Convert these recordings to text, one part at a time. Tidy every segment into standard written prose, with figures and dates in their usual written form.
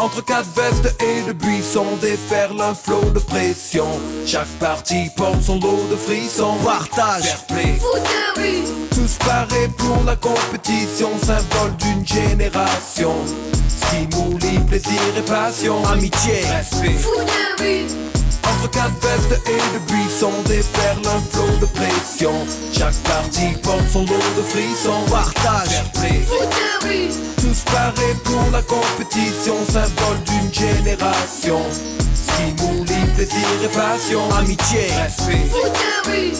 Entre quatre vestes et de buissons déferle un flot de pression. Chaque partie porte son lot de frissons. Partage, fair play, foot de rue, tous parés pour la compétition, symbole d'une génération. Stimuli, plaisir et passion, amitié, respect. foot de rue, Entre quatre vestes et de buissons déferle un flot de pression. Chaque partie porte son lot de frissons. partage, Fair play, foot de rue, tous parés pour la compétition, symbole d'une génération. Stimuli, plaisir et passion, amitié, respect. foot de rue,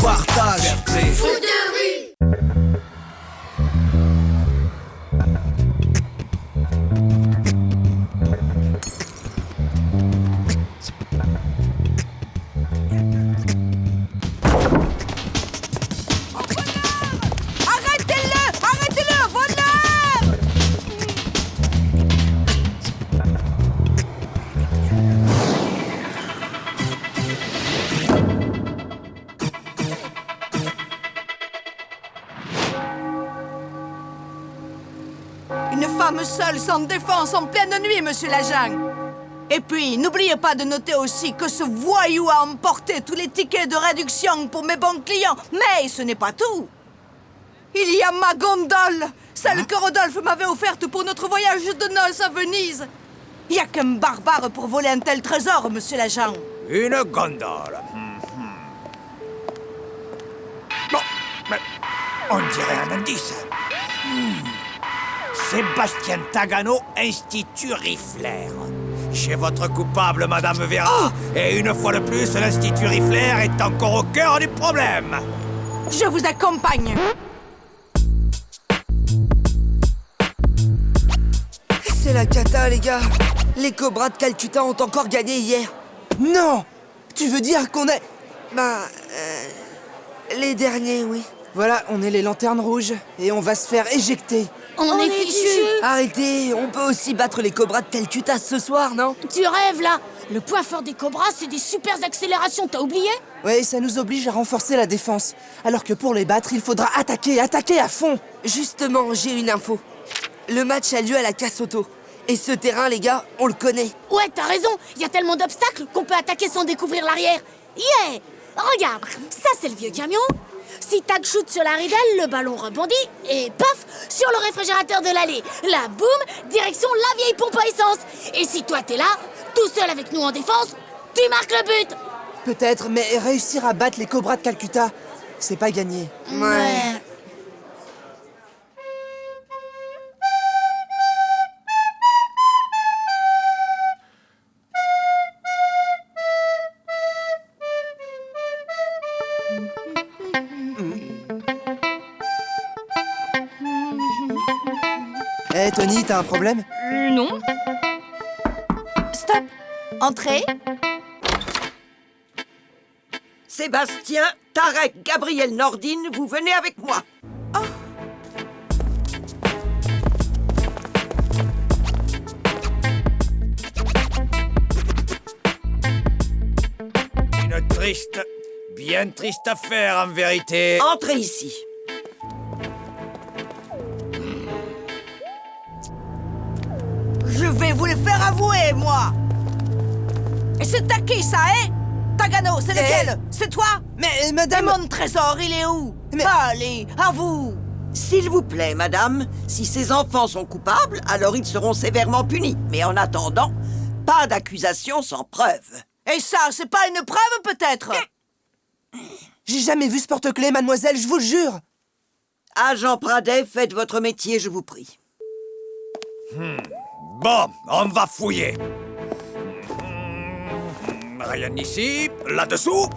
partage, Fair play, foot de rue. Arrêtez-le! Arrêtez-le, voleur! Une femme seule, sans défense, en pleine nuit, monsieur l'agent. Et puis, n'oubliez pas de noter aussi que ce voyou a emporté tous les tickets de réduction pour mes bons clients. Mais ce n'est pas tout. Il y a ma gondole, celle que Rodolphe m'avait offerte pour notre voyage de noces à Venise. Il n'y a qu'un barbare pour voler un tel trésor, monsieur l'agent. Une gondole. Bon, mais on dirait un indice. Sébastien Tagano, Institut Riffler. Chez votre coupable, Madame Vera. Et une fois de plus, l'Institut Riffler est encore au cœur du problème. Je vous accompagne. C'est la cata, les gars. Les Cobras de Calcutta ont encore gagné hier. Non! Tu veux dire qu'on est... les derniers, oui. Voilà, on est les lanternes rouges et on va se faire éjecter. On est fichus. Arrêtez, on peut aussi battre les Cobras de Calcutta ce soir, non? Tu rêves, là. Le point fort des Cobras, c'est des super accélérations, t'as oublié? Ouais, ça nous oblige à renforcer la défense. Alors que pour les battre, il faudra attaquer à fond. Justement, j'ai une info. Le match a lieu à la Casse-Auto. Et ce terrain, les gars, on le connaît. Ouais, t'as raison. Il y a tellement d'obstacles qu'on peut attaquer sans découvrir l'arrière. Yeah! Regarde, ça c'est le vieux camion. Si Tag shoot sur la ridelle, le ballon rebondit et paf, sur le réfrigérateur de l'allée. Là, boum, direction la vieille pompe à essence. Et si toi t'es là, tout seul avec nous en défense, tu marques le but. Peut-être, mais réussir à battre les Cobras de Calcutta, c'est pas gagné. Ouais. Eh, Tony, t'as un problème? Non. Stop. Entrez. Sébastien, Tarek, Gabriel, Nordine, vous venez avec moi. Une triste, bien triste affaire en vérité. Entrez ici. Je vais vous le faire avouer, moi. Et c'est à qui, ça, hein? Tagano, c'est lequel? C'est toi? Mais, Et madame... mon trésor, il est où? Mais- Allez, à vous. S'il vous plaît, madame, si ces enfants sont coupables, alors ils seront sévèrement punis. Mais en attendant, pas d'accusation sans preuve. Et ça, c'est pas une preuve, peut-être? J'ai jamais vu ce porte-clés, mademoiselle, je vous le jure. Agent Pradet, faites votre métier, je vous prie. Bon, on va fouiller. Rien ici, là-dessous.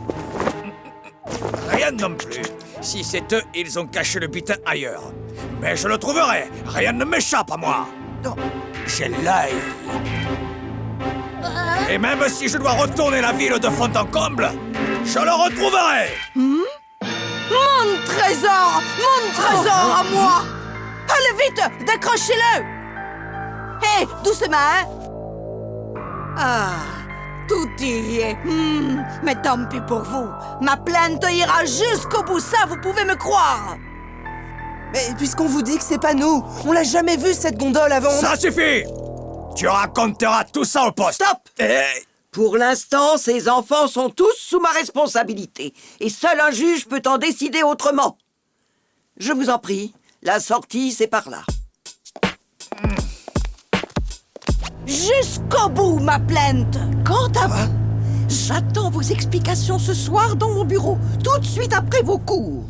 Rien non plus. Si c'est eux, ils ont caché le butin ailleurs. Mais je le trouverai. Rien ne m'échappe à moi. Non. J'ai l'œil. Et même si je dois retourner la ville de fond en comble, je le retrouverai. Mon trésor! Mon trésor à moi! Allez vite! Décrochez-le! Hé, doucement, hein? Ah, Tout y est. Mais tant pis pour vous. Ma plainte ira jusqu'au bout, ça, vous pouvez me croire. Mais puisqu'on vous dit que c'est pas nous, on l'a jamais vu cette gondole avant. Ça suffit! Tu raconteras tout ça au poste. Stop! Eh, Pour l'instant, ces enfants sont tous sous ma responsabilité. Et seul un juge peut en décider autrement. Je vous en prie, la sortie, c'est par là. Jusqu'au bout, ma plainte. Quant à vous, j'attends vos explications ce soir dans mon bureau, tout de suite après vos cours.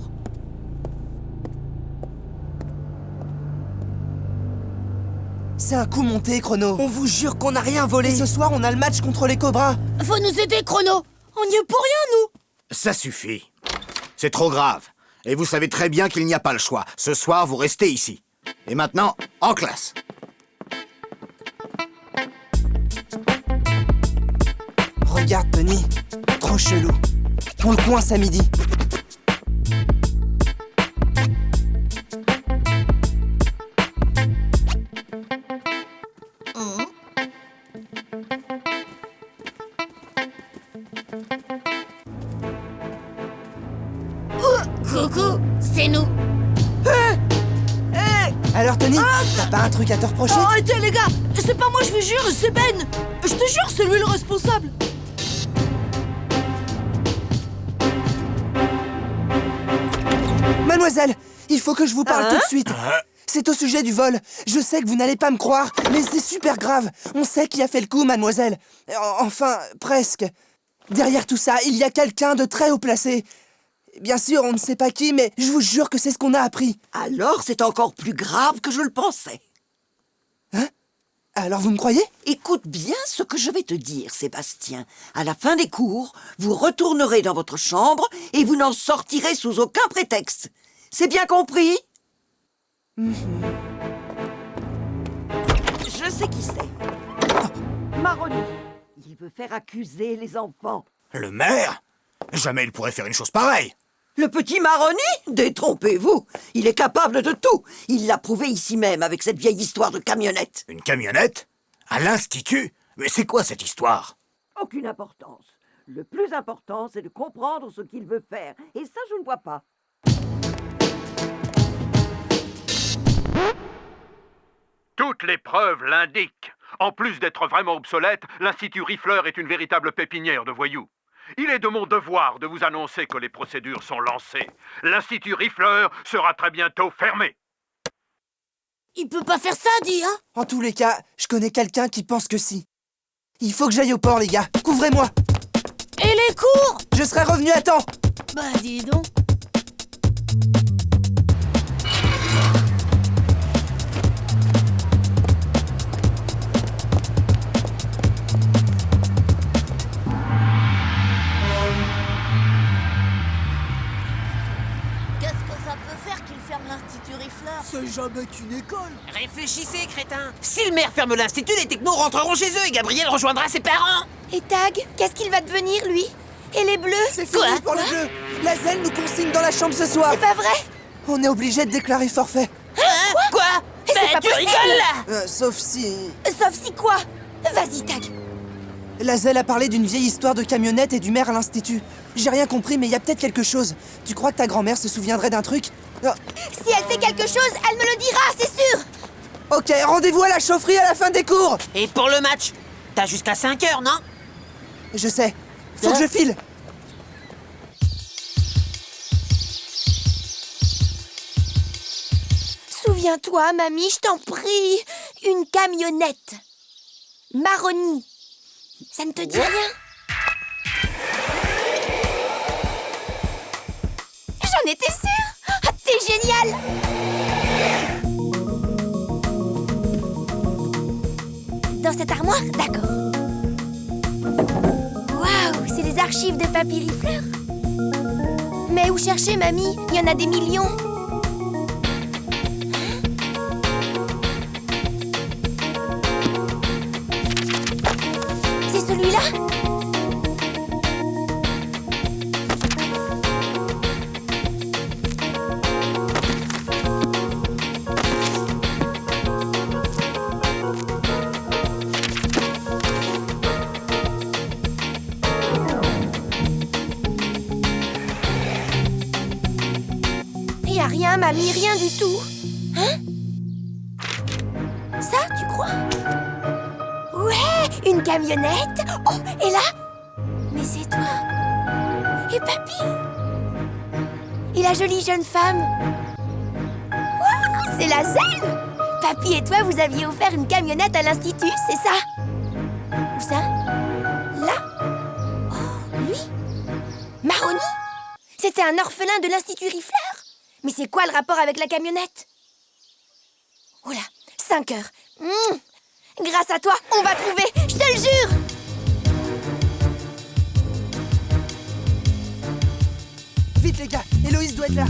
C'est un coup monté, Chrono. On vous jure qu'on n'a rien volé. Et ce soir, on a le match contre les Cobras. Faut nous aider, Chrono. On n'y est pour rien, nous. Ça suffit. C'est trop grave. Et vous savez très bien qu'il n'y a pas le choix. Ce soir, vous restez ici. Et maintenant, en classe. Regarde, Tony. Trop chelou. On le coince à midi. Coucou, c'est nous. Alors, Tony, t'as pas un truc à te reprocher? Arrêtez, les gars. C'est pas moi, je vous jure, c'est Ben. Je te jure, c'est lui le responsable. Mademoiselle, il faut que je vous parle tout de suite. C'est au sujet du vol. Je sais que vous n'allez pas me croire, mais c'est super grave. On sait qui a fait le coup, mademoiselle. Enfin, presque. Derrière tout ça, il y a quelqu'un de très haut placé. Bien sûr, on ne sait pas qui, mais je vous jure que c'est ce qu'on a appris. Alors, c'est encore plus grave que je le pensais. Alors, vous me croyez? Écoute bien ce que je vais te dire, Sébastien. À la fin des cours, vous retournerez dans votre chambre et vous n'en sortirez sous aucun prétexte. C'est bien compris? Je sais qui c'est. Maroni. Il veut faire accuser les enfants. Le maire? Jamais il pourrait faire une chose pareille. Le petit Maroni? Détrompez-vous. Il est capable de tout. Il l'a prouvé ici même avec cette vieille histoire de camionnette. Une camionnette? À l'Institut? Mais c'est quoi cette histoire? Aucune importance. Le plus important, c'est de comprendre ce qu'il veut faire. Et ça, je ne vois pas. Toutes les preuves l'indiquent. En plus d'être vraiment obsolète, l'Institut Riffleur est une véritable pépinière de voyous. Il est de mon devoir de vous annoncer que les procédures sont lancées. L'Institut Riffleur sera très bientôt fermé. Il peut pas faire ça, dis, hein. En tous les cas, je connais quelqu'un qui pense que si. Il faut que j'aille au port, les gars. Couvrez-moi. Et les cours? Je serai revenu à temps. Bah, dis donc. Qu'est-ce que ça peut faire qu'il ferme l'Institut Riffleur? C'est jamais qu'une école. Réfléchissez, crétin. Si le maire ferme l'institut, les technos rentreront chez eux et Gabriel rejoindra ses parents. Et Tag, qu'est-ce qu'il va devenir, lui? Et les bleus? C'est fini pour le jeu. La Zelle nous consigne dans la chambre ce soir. C'est pas vrai? On est obligé de déclarer forfait. Hein? Quoi? C'est pas tu possible. rigoles là? Sauf si... Sauf si quoi? Vas-y, Tag. La Zelle a parlé d'une vieille histoire de camionnette et du maire à l'institut. J'ai rien compris, mais il y a peut-être quelque chose. Tu crois que ta grand-mère se souviendrait d'un truc? Si elle sait quelque chose, elle me le dira, c'est sûr. Ok, rendez-vous à la chaufferie à la fin des cours. Et pour le match? T'as jusqu'à 5 heures, non? Je sais. Faut que je file. Souviens-toi, mamie, je t'en prie. Une camionnette. Maroni. Ça ne te dit rien? J'en étais sûre. Ah, t'es génial. Dans cette armoire? D'accord. Waouh, c'est les archives de Papy Riffleur. Mais où chercher, mamie? Il y en a des millions. C'est celui-là? a rien, mamie, rien du tout. Hein? Ça, tu crois? Ouais, une camionnette. Oh, et là? Mais c'est toi. Et papy? Et la jolie jeune femme? Wow, c'est la Zelle! Papy et toi, vous aviez offert une camionnette à l'institut, c'est ça? Où ça? Là? Oh, lui? Maroni? C'était un orphelin de l'Institut Rifleur? Mais c'est quoi le rapport avec la camionnette? Oh là, 5 heures. Grâce à toi, on va trouver, je te le jure! Vite les gars, Héloïse doit être là.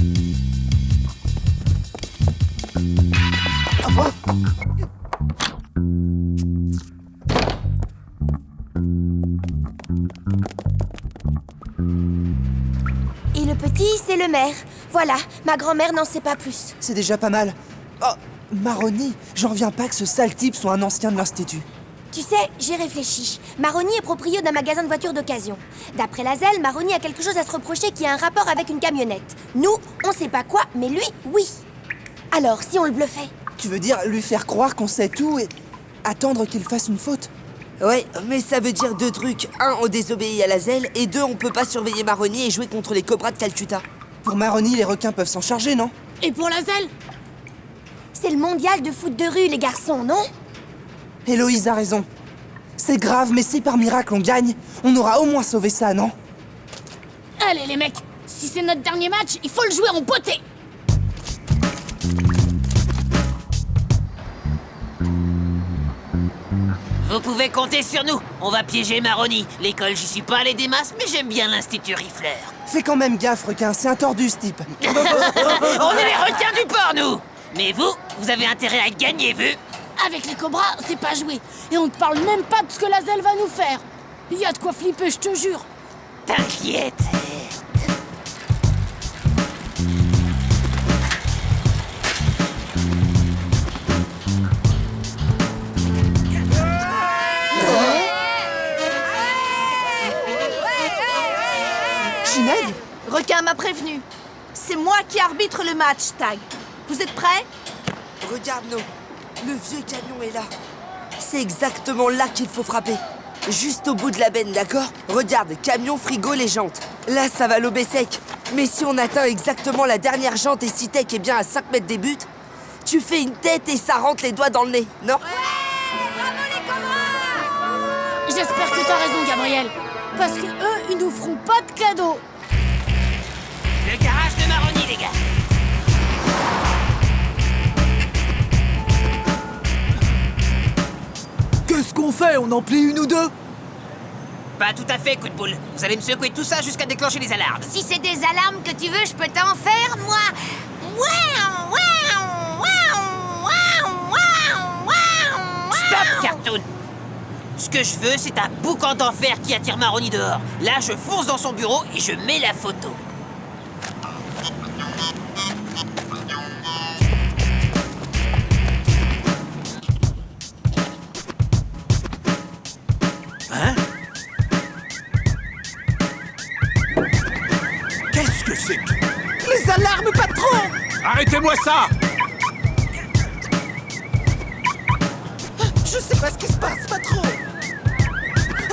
Et le petit, c'est le maire. Voilà, ma grand-mère n'en sait pas plus. C'est déjà pas mal. Oh, Maroni, j'en reviens pas que ce sale type soit un ancien de l'Institut. Tu sais, j'ai réfléchi. Maroni est proprio d'un magasin de voitures d'occasion. D'après la Zelle, Maroni a quelque chose à se reprocher qui a un rapport avec une camionnette. Nous, on sait pas quoi, mais lui, oui. Alors, si on le bluffait? Tu veux dire lui faire croire qu'on sait tout et attendre qu'il fasse une faute? Ouais, mais ça veut dire 2 trucs. 1, on désobéit à la Zelle, et 2, on peut pas surveiller Maroni et jouer contre les cobras de Calcutta. Pour Maroni, les requins peuvent s'en charger, non? Et pour la Zelle? C'est le mondial de foot de rue, les garçons, non? Héloïse a raison. C'est grave, mais si par miracle on gagne, on aura au moins sauvé ça, non? Allez les mecs, si c'est notre dernier match, il faut le jouer en beauté. Vous pouvez compter sur nous. On va piéger Maroni. L'école, j'y suis pas allé des masses, mais j'aime bien l'Institut Rifleur. Fais quand même gaffe, requin, c'est un tordu, ce type. On est les requins du port, nous. Mais vous avez intérêt à gagner, vu? Avec les cobras, c'est pas joué. Et on ne parle même pas de ce que la Zelle va nous faire. Il y a de quoi flipper, je te jure. T'inquiète. Ginette? Requin m'a prévenu. C'est moi qui arbitre le match, Tag. Vous êtes prêts? Regarde-nous. Le vieux camion est là. C'est exactement là qu'il faut frapper. Juste au bout de la benne, d'accord? Regarde, camion, frigo, les jantes. Là, ça va lober sec. Mais si on atteint exactement la dernière jante et si Tech est bien à 5 mètres des buts, tu fais une tête et ça rentre les doigts dans le nez, non? J'espère que t'as raison, Gabriel. Parce que eux, ils nous feront pas de cadeaux. Le garage de Maroni, les gars. Qu'est-ce qu'on fait? On en plie une ou deux? Pas tout à fait, coup de boule. Vous allez me secouer tout ça jusqu'à déclencher les alarmes. Si c'est des alarmes que tu veux, je peux t'en faire, moi. Stop, Cartoon. Ce que je veux, c'est un boucan d'enfer qui attire Maroni dehors. Là, je fonce dans son bureau et je mets la photo. Hein? Qu'est-ce que c'est que... Les alarmes, patron! Arrêtez-moi ça! Je sais pas ce qui se passe, patron!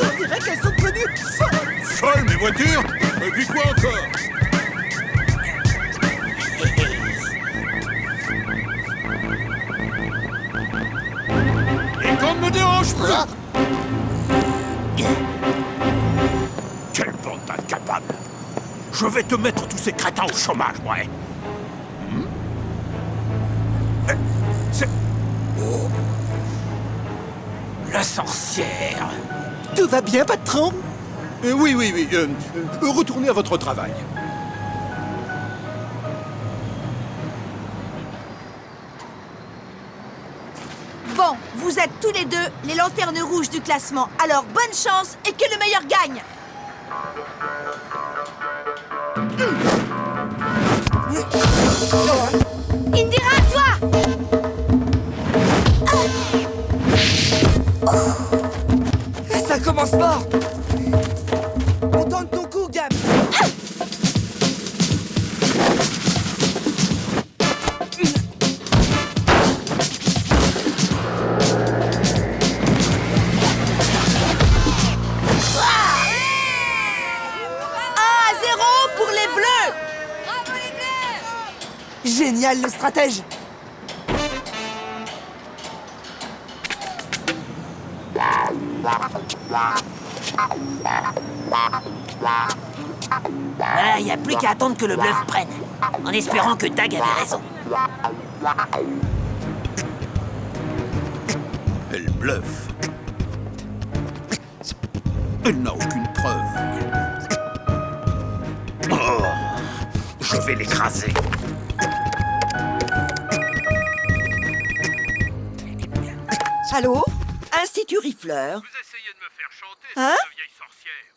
On dirait qu'elles sont devenues folles! Folles, mes voitures? Et puis quoi encore? Et qu'on ne me dérange pas! Quelle bande d'incapables! Je vais te mettre tous ces crétins au chômage, ouais! C'est... Oh. La sorcière! Tout va bien, patron? Oui. Retournez à votre travail. Bon, vous êtes tous les deux les lanternes rouges du classement. Alors, bonne chance et que le meilleur gagne! Indira, toi! Ça commence fort! On tente ton coup, Gab. Génial, le stratège! Voilà, y a plus qu'à attendre que le bluff prenne. En espérant que Tag avait raison. Elle bluffe. Elle n'a aucune preuve. Oh, je vais l'écraser. Allô? Institut Rifleur? Vous essayez de me faire chanter, Hein? cette vieille sorcière.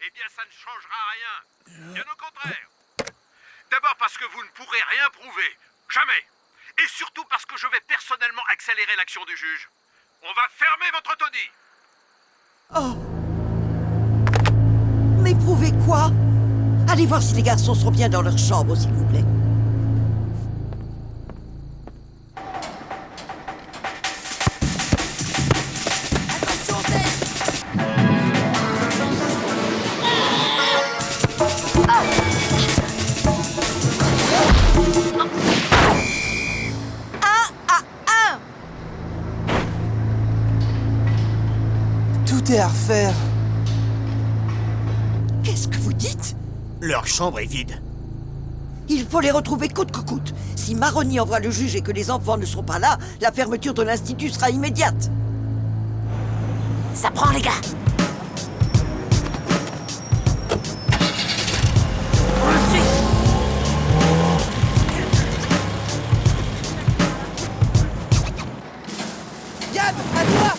Eh bien, ça ne changera rien. Bien au contraire. D'abord parce que vous ne pourrez rien prouver. Jamais. Et surtout parce que je vais personnellement accélérer l'action du juge. On va fermer votre taudis. Oh. Mais prouvez quoi? Allez voir si les garçons sont bien dans leur chambre, s'il vous plaît. Tout est à refaire. Qu'est-ce que vous dites? Leur chambre est vide. Il faut les retrouver coûte que coûte. Si Maroni envoie le juge et que les enfants ne sont pas là, la fermeture de l'institut sera immédiate. Ça prend, les gars. On le suit. Gab, à toi!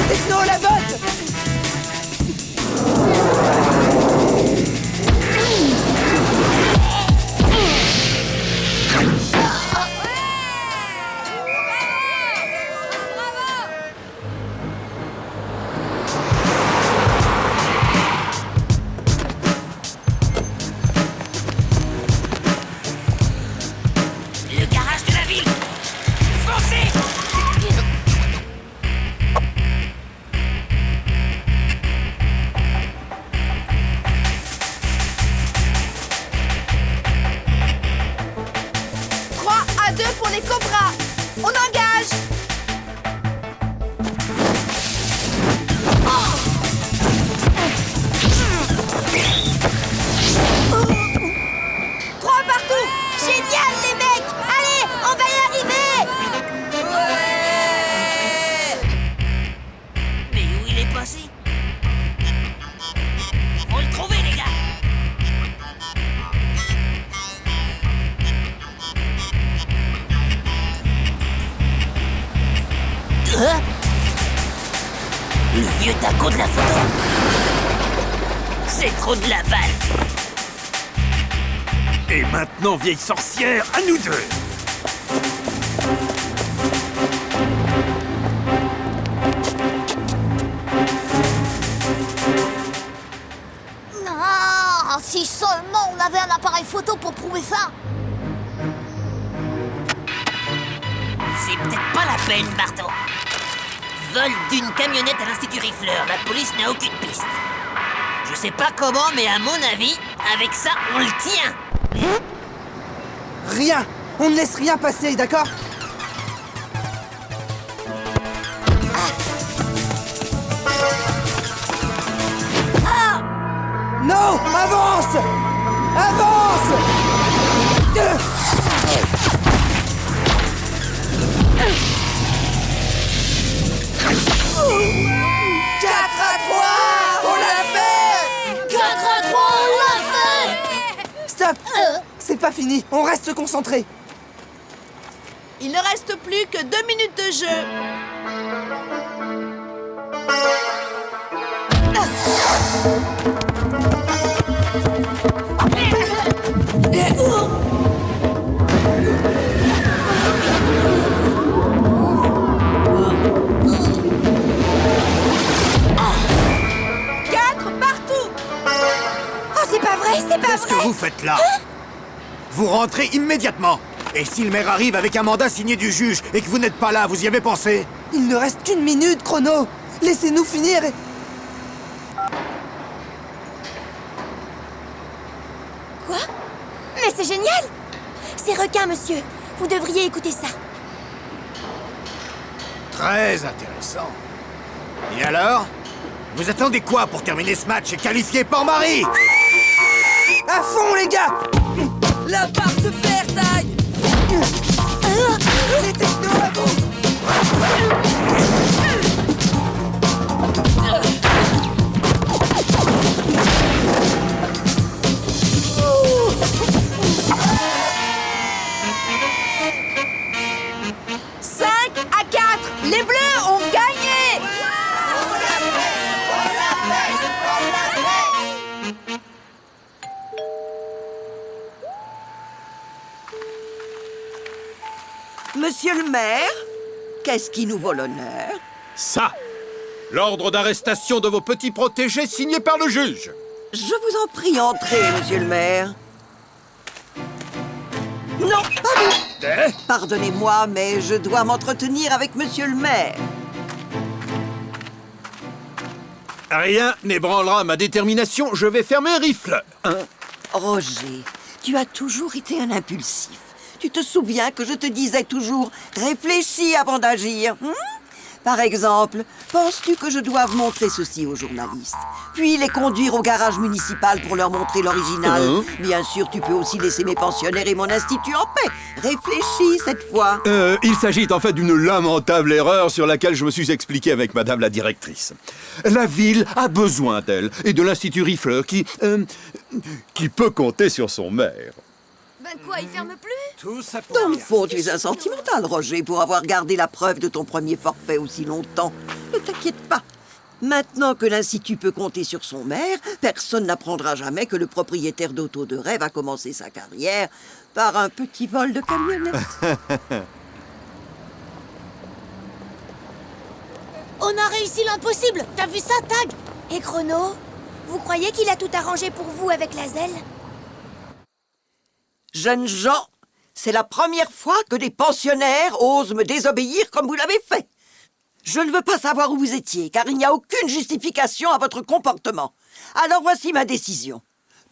Techno, la botte! Le garage de la ville. Foncez! À 2 pour les cobras. On engage. Trois partout! Génial, les mecs! Allez, on va y arriver! Mais où il est passé? Faut le trouver, les gars. Le vieux taco de la photo. C'est trop de la balle. Et maintenant, vieille sorcière, à nous deux. Non, si seulement on avait un appareil photo pour prouver ça! C'est peut-être pas la peine, Barto. Vol d'une camionnette à l'Institut Rifleur. La police n'a aucune piste. Je sais pas comment, mais à mon avis, avec ça, on le tient. Rien! On ne laisse rien passer, d'accord? Non! Avance! Avance! 4 à 3! On l'a fait! 4 à 3, on l'a fait! Stop! C'est pas fini, on reste concentré. Il ne reste plus que 2 minutes de jeu. Oh, c'est pas vrai, c'est pas Qu'est-ce que vrai! vous faites là? vous rentrez immédiatement. Et si le maire arrive avec un mandat signé du juge et que vous n'êtes pas là, vous y avez pensé? Il ne reste qu'une minute, Chrono. Laissez-nous finir et... Quoi? Mais c'est génial! C'est requin, monsieur. Vous devriez écouter ça. Très intéressant. Et alors? Vous attendez quoi pour terminer ce match et qualifier Port-Marie? À fond, les gars! La barre de fer, Tag! Les technos à vous! Les Bleus ont gagné! Monsieur le maire, qu'est-ce qui nous vaut l'honneur? Ça! L'ordre d'arrestation de vos petits protégés signé par le juge. Je vous en prie, entrez, monsieur le maire. Non, pas vous. Pardonnez-moi, mais je dois m'entretenir avec monsieur le maire. Rien n'ébranlera ma détermination, je vais fermer Rifle. Roger, tu as toujours été un impulsif. Tu te souviens que je te disais toujours « réfléchis avant d'agir » Par exemple, penses-tu que je doive montrer ceci aux journalistes, puis les conduire au garage municipal pour leur montrer l'original? Bien sûr, tu peux aussi laisser mes pensionnaires et mon institut en paix. Réfléchis cette fois. Il s'agit en fait d'une lamentable erreur sur laquelle je me suis expliqué avec madame la directrice. La ville a besoin d'elle et de l'institut Rifleur qui peut compter sur son maire. Ben quoi, il ferme plus? Tout ça pour Dans le fond, tu es un sentimental, Roger, pour avoir gardé la preuve de ton premier forfait aussi longtemps. Ne t'inquiète pas. Maintenant que l'Institut peut compter sur son maire, personne n'apprendra jamais que le propriétaire d'auto de rêve a commencé sa carrière par un petit vol de camionnette. On a réussi l'impossible. T'as vu ça, Tag? Et Chrono, vous croyez qu'il a tout arrangé pour vous avec la zèle? Jeunes gens, c'est la première fois que des pensionnaires osent me désobéir comme vous l'avez fait. Je ne veux pas savoir où vous étiez, car il n'y a aucune justification à votre comportement. Alors voici ma décision.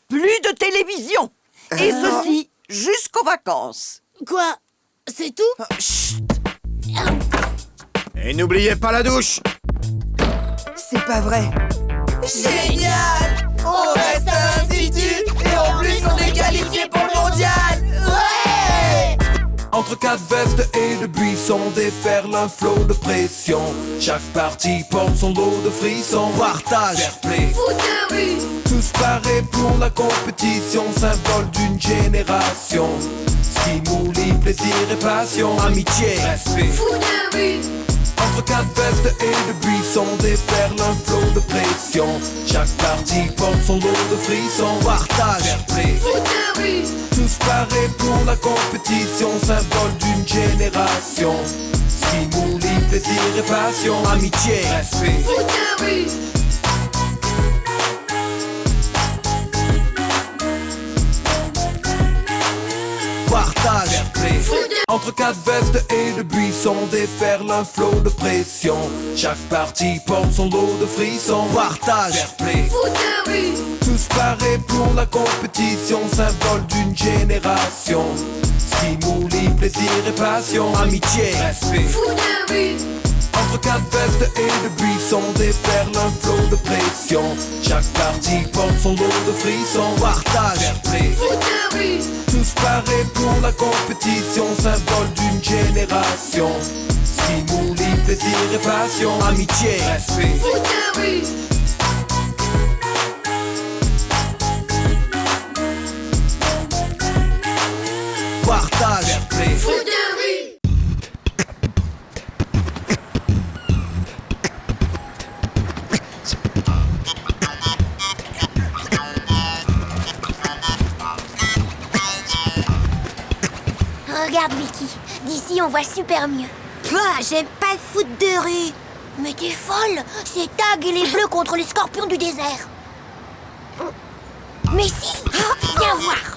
Plus de télévision. Et ceci jusqu'aux vacances. Quoi? C'est tout? Chut! Et n'oubliez pas la douche. C'est pas vrai. Génial! On reste à l'Institut et en plus on est qualifié pour le mondial! Ouais! Entre quatre vestes et de buissons déferle un flot de pression. Chaque partie porte son lot de frissons. Partage, fair play, Foot de rue, tous parés pour la compétition, symbole d'une génération. Stimuli, plaisir et passion, amitié, respect. foot de rue, Entre quatre vestes et de buissons déferle un flot de pression. Chaque partie porte son lot de frissons. Partage, fair play, foot de rue, tous parés pour la compétition, symbole d'une génération. Stimuli, plaisir et passion, amitié, respect. foot de rue, Partage, fair play. foot de Entre quatre vestes et de buissons déferle un flot de pression. Chaque partie porte son lot de frissons. Partage, fair play, foot de rue, tous parés pour la compétition, symbole d'une génération. Stimuli, plaisir et passion, amitié, respect. foot de rue, Entre quatre vestes et de buissons déferle un flot de pression. Chaque partie porte son lot de frissons. Partage, fair play, foot de rue, tous parés pour la compétition, symbole d'une génération. Stimuli, plaisir et passion, amitié, respect. foot de rue, Partage, fair play, foot de rue. Regarde, Vicky. D'ici, on voit super mieux. Pouah, j'aime pas le foot de rue. Mais t'es folle. C'est Tag et les Bleus contre les Scorpions du désert. Mais si. Oh, viens voir.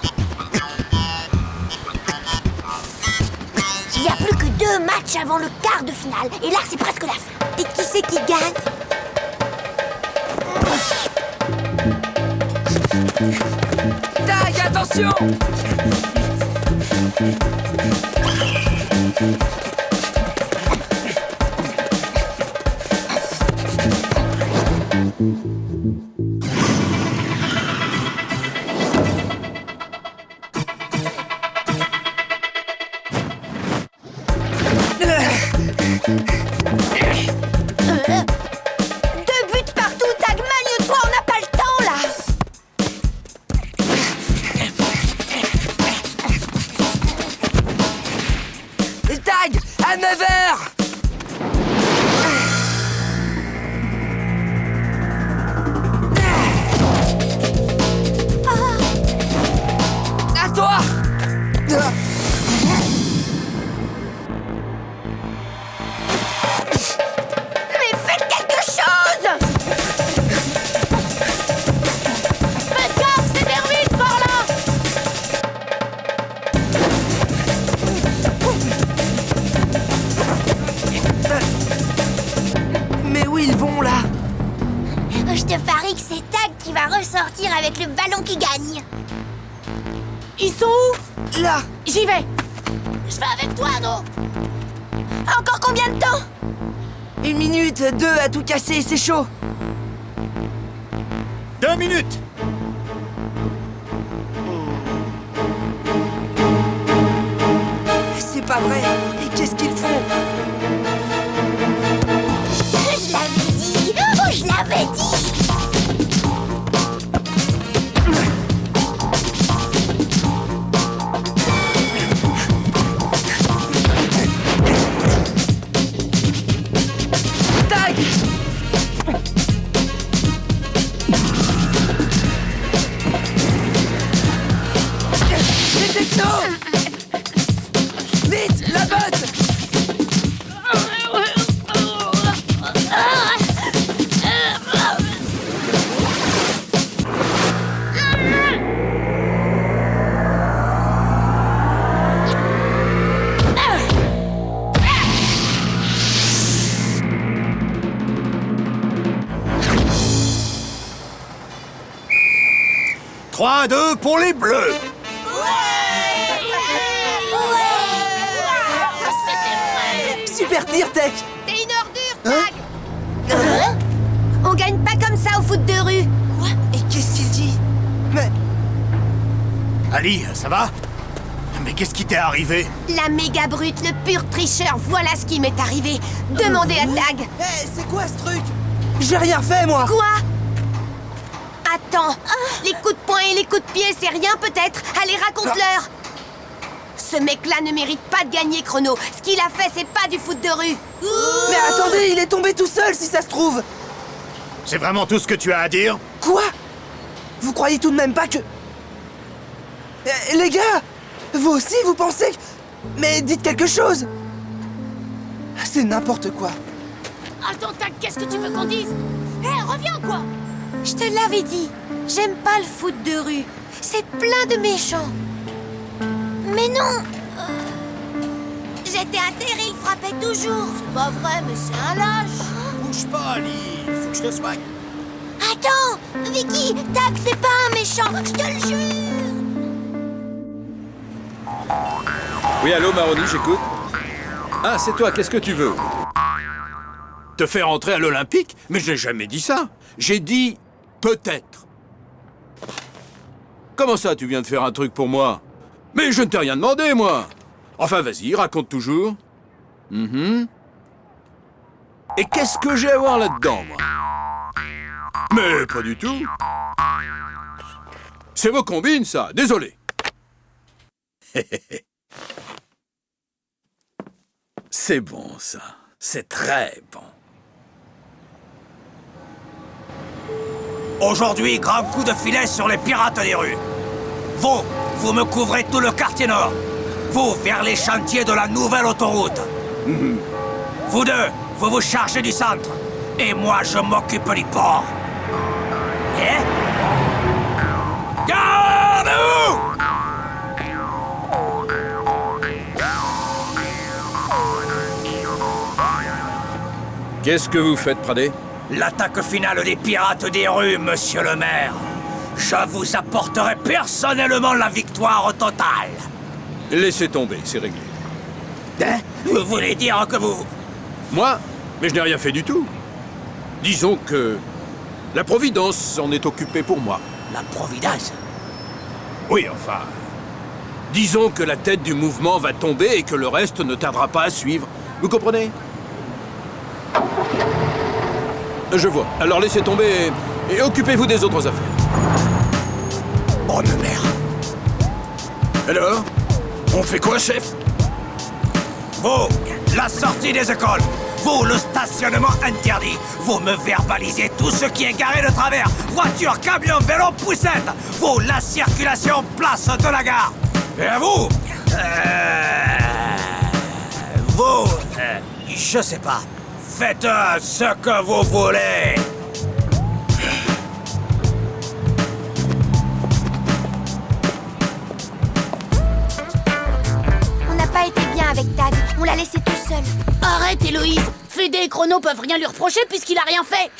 2 matchs avant le quart de finale. Et là, c'est presque la fin. Et qui c'est qui gagne? Tag, attention! À 9h! À toi! Mais faites quelque chose! Faites gaffe, c'est Derwin par là! Mais où ils vont, là? Je te parie que c'est Tag qui va ressortir avec le ballon qui gagne. Ils sont où? Là! J'y vais! Je vais avec toi, non? Encore combien de temps? 1 minute, 2 à tout casser, c'est chaud! 2 minutes! C'est pas vrai! Et qu'est-ce qu'ils font? Je l'avais dit! Oh, je l'avais dit! Tag! Les technos! Vite, la botte! « 3-2 pour les Bleus !» Super tir, Tech! T'es une ordure, Tag! On gagne pas comme ça au foot de rue. Quoi? Et qu'est-ce qu'il dit? Mais... Ali, ça va? Mais qu'est-ce qui t'est arrivé? La méga brute, le pur tricheur, voilà ce qui m'est arrivé. Demandez à Tag. Hé, c'est quoi ce truc? J'ai rien fait, moi! Quoi? Attends, les coups de poing et les coups de pied, c'est rien peut-être? Allez, raconte-leur! Ce mec-là ne mérite pas de gagner, Chrono. Ce qu'il a fait, c'est pas du foot de rue. Mais attendez, il est tombé tout seul, si ça se trouve! C'est vraiment tout ce que tu as à dire? Quoi? Vous croyez tout de même pas que... les gars! Vous aussi, vous pensez que... Mais dites quelque chose! C'est n'importe quoi. Attends, Tag, qu'est-ce que tu veux qu'on dise? Hé, reviens, quoi! Je te l'avais dit, j'aime pas le foot de rue. C'est plein de méchants. Mais non! J'étais atterré, il frappait toujours. C'est pas vrai, mais c'est un lâche. Bouge pas, Ali, il faut que je te soigne. Attends! Vicky, Tag, c'est pas un méchant, je te le jure! Oui, allô, Maroni, j'écoute. Ah, c'est toi, qu'est-ce que tu veux? Te faire entrer à l'Olympique? Mais j'ai jamais dit ça. J'ai dit peut-être. Comment ça, tu viens de faire un truc pour moi? Mais je ne t'ai rien demandé, moi. Enfin, vas-y, raconte toujours. Et qu'est-ce que j'ai à voir là-dedans, moi? Mais pas du tout. C'est vos combines, ça. Désolé. C'est bon, ça. C'est très bon. Aujourd'hui, grand coup de filet sur les pirates des rues. Vous me couvrez tout le quartier nord. Vous, vers les chantiers de la nouvelle autoroute. Vous deux, vous vous chargez du centre. Et moi, je m'occupe du port. Eh? Garde-vous! Qu'est-ce que vous faites, Pradé? L'attaque finale des pirates des rues, monsieur le maire. Je vous apporterai personnellement la victoire totale. Laissez tomber, c'est réglé. Hein? Vous voulez dire que vous... Moi? Mais je n'ai rien fait du tout. Disons que la Providence s'en est occupée pour moi. La Providence? Oui, enfin... Disons que la tête du mouvement va tomber et que le reste ne tardera pas à suivre. Vous comprenez? Je vois. Alors laissez tomber et occupez-vous des autres affaires. Bonne mère. Alors? On fait quoi, chef? Vous, la sortie des écoles. Vous, le stationnement interdit. Vous me verbalisez tout ce qui est garé de travers. Voiture, camion, vélo, poussette. Vous, la circulation place de la gare. Et à vous, je sais pas. Faites ce que vous voulez. On n'a pas été bien avec Tag. On l'a laissé tout seul. Arrête, Héloïse. Fédé et Chrono peuvent rien lui reprocher puisqu'il a rien fait.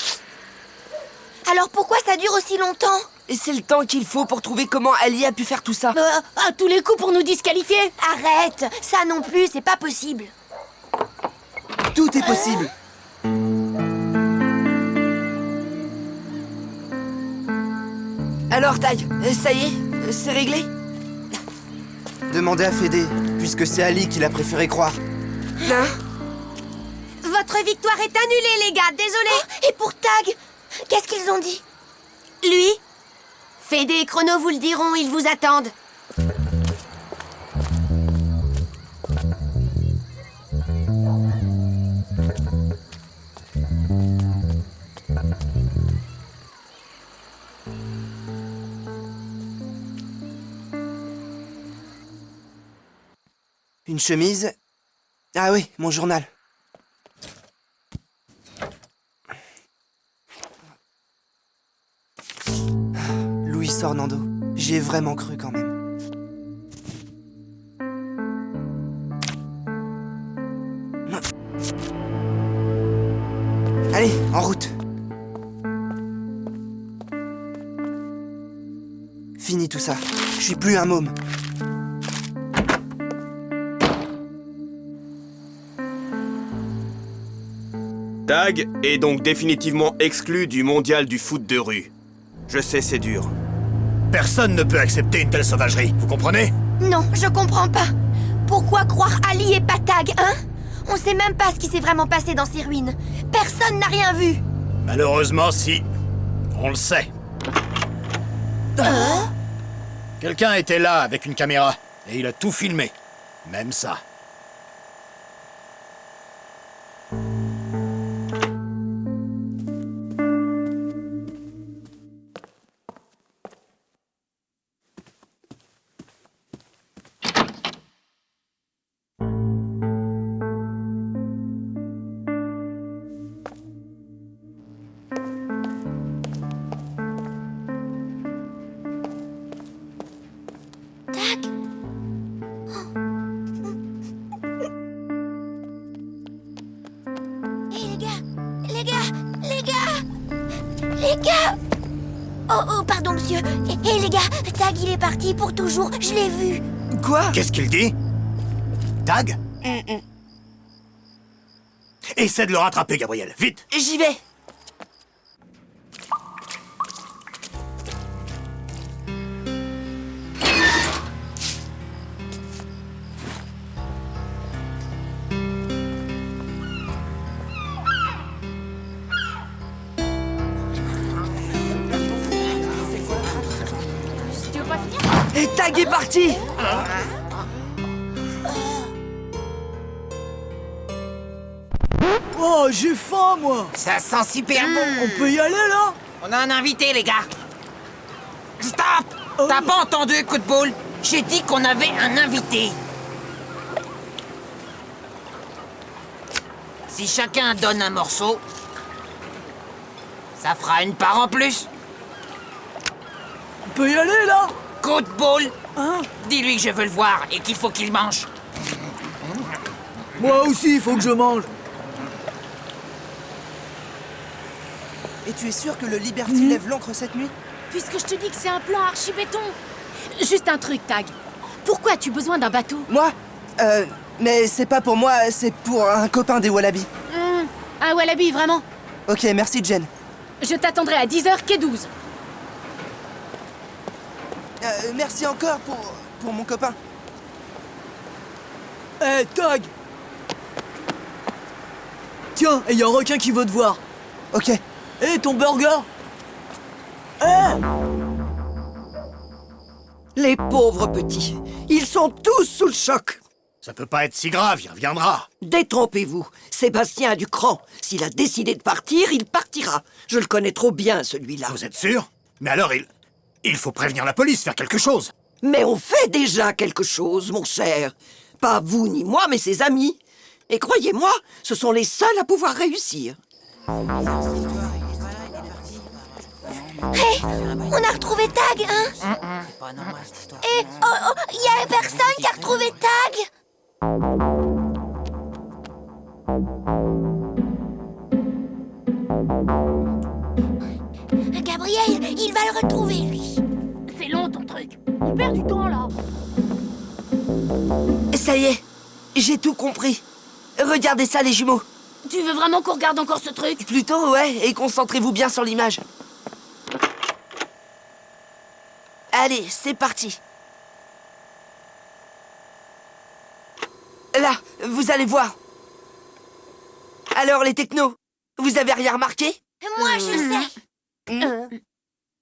Alors pourquoi ça dure aussi longtemps? Et c'est le temps qu'il faut pour trouver comment Ali a pu faire tout ça. À tous les coups pour nous disqualifier. Arrête. Ça non plus, c'est pas possible. Tout est possible. Alors, Tag, ça y est, c'est réglé? Demandez à Fédé, puisque c'est Ali qui l'a préféré croire. Hein? Votre victoire est annulée, les gars, désolé. Oh, et pour Tag, qu'est-ce qu'ils ont dit? Lui? Fédé et Chrono vous le diront, ils vous attendent. Une chemise. Ah oui, mon journal. Luis Orlando. J'y ai vraiment cru quand même. Allez, en route. Fini tout ça. Je suis plus un môme. Tag est donc définitivement exclu du mondial du foot de rue. Je sais, c'est dur. Personne ne peut accepter une telle sauvagerie, vous comprenez? Non, je comprends pas. Pourquoi croire Ali et pas Tag, hein? On sait même pas ce qui s'est vraiment passé dans ces ruines. Personne n'a rien vu. Malheureusement, si. On le sait. Quelqu'un était là avec une caméra, et il a tout filmé. Même ça. Oh, pardon, monsieur. Hé, les gars, Tag, il est parti pour toujours. Je l'ai vu. Quoi? Qu'est-ce qu'il dit? Tag? Essaie de le rattraper, Gabriel. Vite! J'y vais. Et Tag est parti. Oh, j'ai faim, moi. Ça sent super bon. On peut y aller, là? On a un invité, les gars. Stop! T'as pas entendu, coup de boule? J'ai dit qu'on avait un invité. Si chacun donne un morceau, ça fera une part en plus. On peut y aller, là? Coup de boule. Dis-lui que je veux le voir et qu'il faut qu'il mange. Moi aussi, il faut que je mange. Et tu es sûr que le Liberty lève l'ancre cette nuit? Puisque je te dis que c'est un plan archi-béton. Juste un truc, Tag. Pourquoi as-tu besoin d'un bateau? Moi? Mais c'est pas pour moi, c'est pour un copain des Wallabies. Un Wallaby, vraiment? Ok, merci Jen. Je t'attendrai à 10h quai 12. Merci encore pour mon copain. Eh, Tag! Tiens, et y a un requin qui veut te voir. Ok. Eh, ton burger! Eh! Les pauvres petits, ils sont tous sous le choc. Ça peut pas être si grave, il reviendra. Détrompez-vous, Sébastien a du cran. S'il a décidé de partir, il partira. Je le connais trop bien, celui-là. Vous êtes sûr? Mais alors, il faut prévenir la police, faire quelque chose. Mais on fait déjà quelque chose, mon cher. Pas vous ni moi, mais ses amis. Et croyez-moi, ce sont les seuls à pouvoir réussir. Hé, on a retrouvé Tag, hein? Et y a personne qui a retrouvé Tag? Gabriel, il va le retrouver, lui. C'est long, ton truc. On perd du temps, là. Ça y est, j'ai tout compris. Regardez ça, les jumeaux. Tu veux vraiment qu'on regarde encore ce truc? Plutôt, ouais, et concentrez-vous bien sur l'image. Allez, c'est parti. Là, vous allez voir. Alors, les technos, vous avez rien remarqué? Moi, je sais.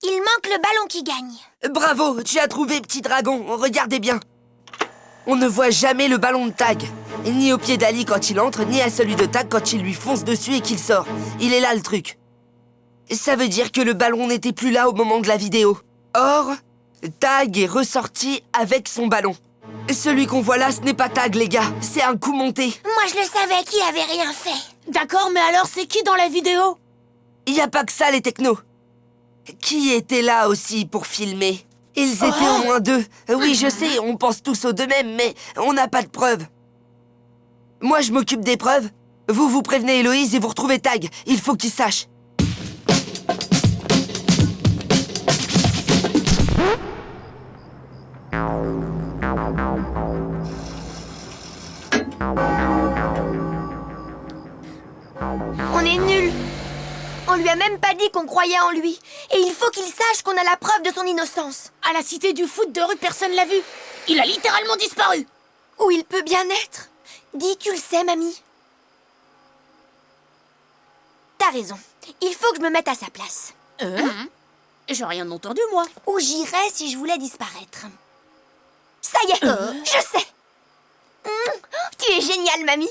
Il manque le ballon qui gagne. Bravo, tu as trouvé, petit dragon. Regardez bien. On ne voit jamais le ballon de Tag. Ni au pied d'Ali quand il entre, ni à celui de Tag quand il lui fonce dessus et qu'il sort. Il est là, le truc. Ça veut dire que le ballon n'était plus là au moment de la vidéo. Or, Tag est ressorti avec son ballon. Celui qu'on voit là, ce n'est pas Tag, les gars. C'est un coup monté. Moi, je le savais qu'il avait rien fait. D'accord, mais alors c'est qui dans la vidéo? Il n'y a pas que ça, les technos. Qui était là aussi pour filmer? Ils étaient au moins 2. Oui, je sais, on pense tous aux 2 mêmes, mais on n'a pas de preuves. Moi, je m'occupe des preuves. Vous prévenez Héloïse et vous retrouvez Tag. Il faut qu'il sache. On est nuls. On lui a même pas dit qu'on croyait en lui. Et il faut qu'il sache qu'on a la preuve de son innocence. À la cité du foot de rue, personne l'a vu. Il a littéralement disparu. Où il peut bien être. Dis, tu le sais, mamie. T'as raison. Il faut que je me mette à sa place. J'ai rien entendu, moi. Où j'irais si je voulais disparaître. Ça y est, je sais. Tu es géniale, mamie.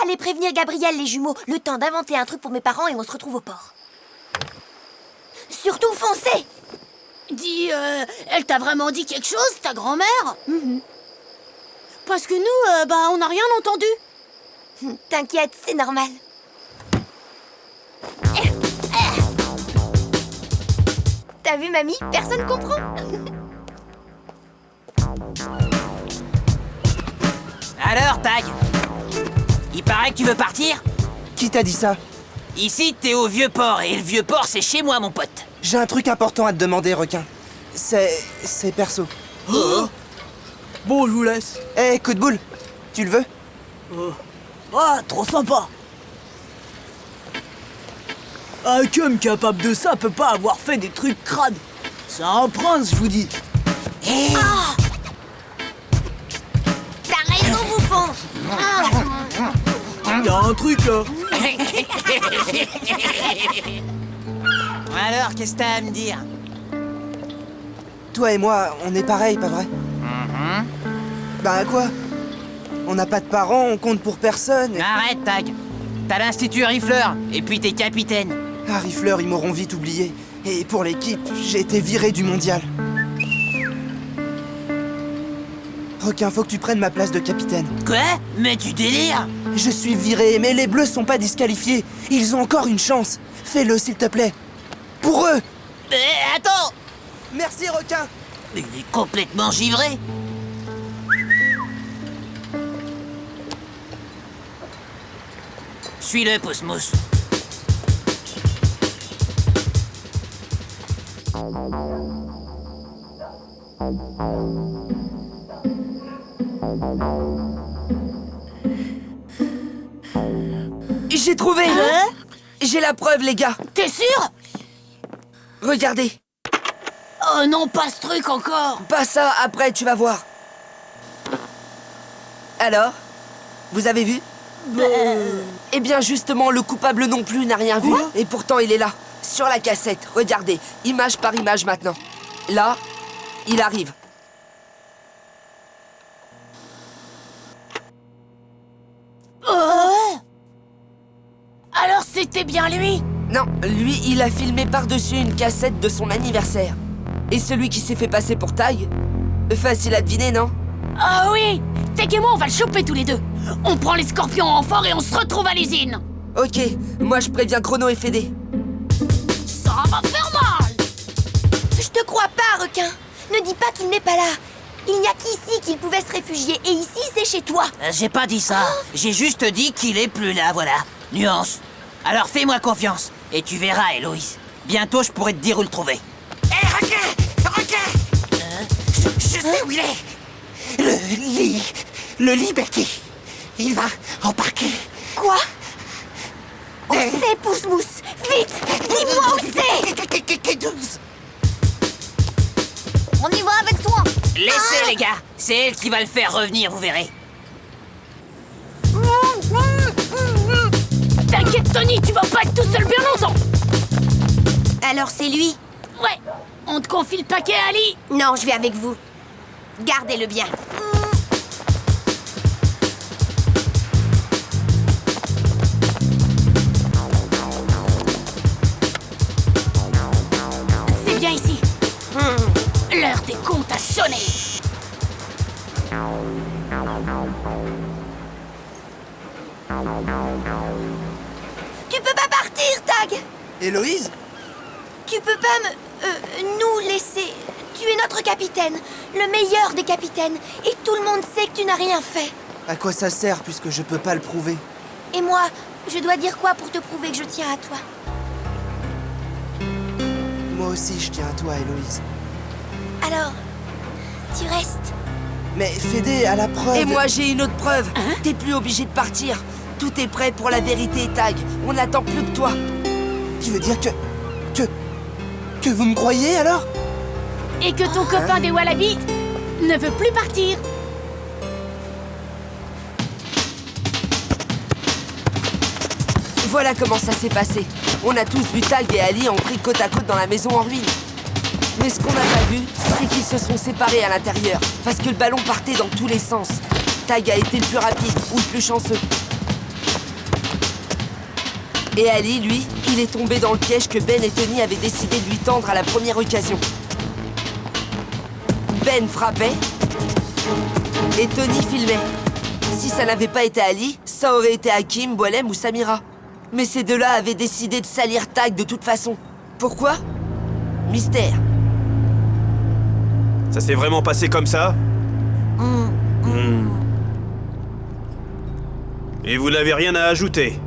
Allez prévenir Gabriel, les jumeaux. Le temps d'inventer un truc pour mes parents et on se retrouve au port. Surtout foncez. Dis, elle t'a vraiment dit quelque chose, ta grand-mère? Parce que nous, on n'a rien entendu. T'inquiète, c'est normal. T'as vu, mamie? Personne comprend. Alors, Tag, il paraît que tu veux partir? Qui t'a dit ça? Ici, t'es au Vieux-Port, et le Vieux-Port, c'est chez moi, mon pote. J'ai un truc important à te demander, requin. C'est perso. Bon, je vous laisse. Eh, coup de boule, tu le veux? Ah, trop sympa. Un cum capable de ça peut pas avoir fait des trucs crades. C'est un prince, je vous dis. T'as raison, bouffon. Y a un truc là. Alors, qu'est-ce que t'as à me dire? Toi et moi, on est pareil, pas vrai? Bah quoi? On n'a pas de parents, on compte pour personne. Arrête, Tag. T'as l'Institut Rifleur, et puis t'es capitaine. Ah, Rifleur, ils m'auront vite oublié. Et pour l'équipe, j'ai été viré du mondial. Requin, faut que tu prennes ma place de capitaine. Quoi? Mais tu délires? Je suis viré, mais les Bleus sont pas disqualifiés. Ils ont encore une chance. Fais-le, s'il te plaît. Pour eux! Attends! Merci, requin! Il est complètement givré. Suis-le, Pousse-Mousse. J'ai trouvé. J'ai la preuve, les gars. T'es sûr? Regardez. Oh non, pas ce truc encore. Pas ça, après, tu vas voir. Alors? Vous avez vu? Eh bien, justement, le coupable non plus n'a rien vu. Et pourtant, il est là, sur la cassette. Regardez, image par image maintenant. Là, il arrive. Alors c'était bien lui? Non, lui, il a filmé par-dessus une cassette de son anniversaire. Et celui qui s'est fait passer pour Tag? Facile à deviner, non? Ah oui! Tag et moi, on va le choper tous les deux. On prend les scorpions en renfort et on se retrouve à l'usine. Ok, moi je préviens Chrono et Fédé. Ça va faire mal! Je te crois pas, requin. Ne dis pas qu'il n'est pas là. Il n'y a qu'ici qu'il pouvait se réfugier, et ici, c'est chez toi. J'ai pas dit ça. J'ai juste dit qu'il est plus là, voilà. Nuance. Alors fais-moi confiance, et tu verras, Héloïse. Bientôt, je pourrai te dire où le trouver. Hé, requin! Requin! Je sais où il est. Le lit, Becky. Il va embarquer. Quoi? Où c'est, Pousse-Mousse? Vite! Dis-moi où c'est! On y va avec toi. Laissez, les gars. C'est elle qui va le faire revenir, vous verrez. T'inquiète, Tony, tu vas pas être tout seul bien longtemps. Alors c'est lui? Ouais. On te confie le paquet, Ali? Non, je vais avec vous. Gardez-le bien. C'est bien ici. L'heure des comptes a sonné. Tu peux pas partir, Tag! Héloïse? Tu peux pas nous laisser. Tu es notre capitaine, le meilleur des capitaines, et tout le monde sait que tu n'as rien fait. À quoi ça sert puisque je peux pas le prouver? Et moi, je dois dire quoi pour te prouver que je tiens à toi? Moi aussi, je tiens à toi, Héloïse. Alors, tu restes? Mais Fédé a la preuve. Et moi, j'ai une autre preuve. T'es plus obligé de partir. Tout est prêt pour la vérité, Tag. On n'attend plus que toi. Tu veux dire que vous me croyez alors? Et que ton copain des Wallabies ne veut plus partir. Voilà comment ça s'est passé. On a tous vu Tag et Ali entrer côte à côte dans la maison en ruine. Mais ce qu'on n'a pas vu, c'est qu'ils se sont séparés à l'intérieur, parce que le ballon partait dans tous les sens. Tag a été le plus rapide, ou le plus chanceux. Et Ali, lui, il est tombé dans le piège que Ben et Tony avaient décidé de lui tendre à la première occasion. Ben frappait, et Tony filmait. Si ça n'avait pas été Ali, ça aurait été Hakim, Boilem ou Samira. Mais ces deux-là avaient décidé de salir Tag de toute façon. Pourquoi? Mystère. Ça s'est vraiment passé comme ça? Et vous n'avez rien à ajouter?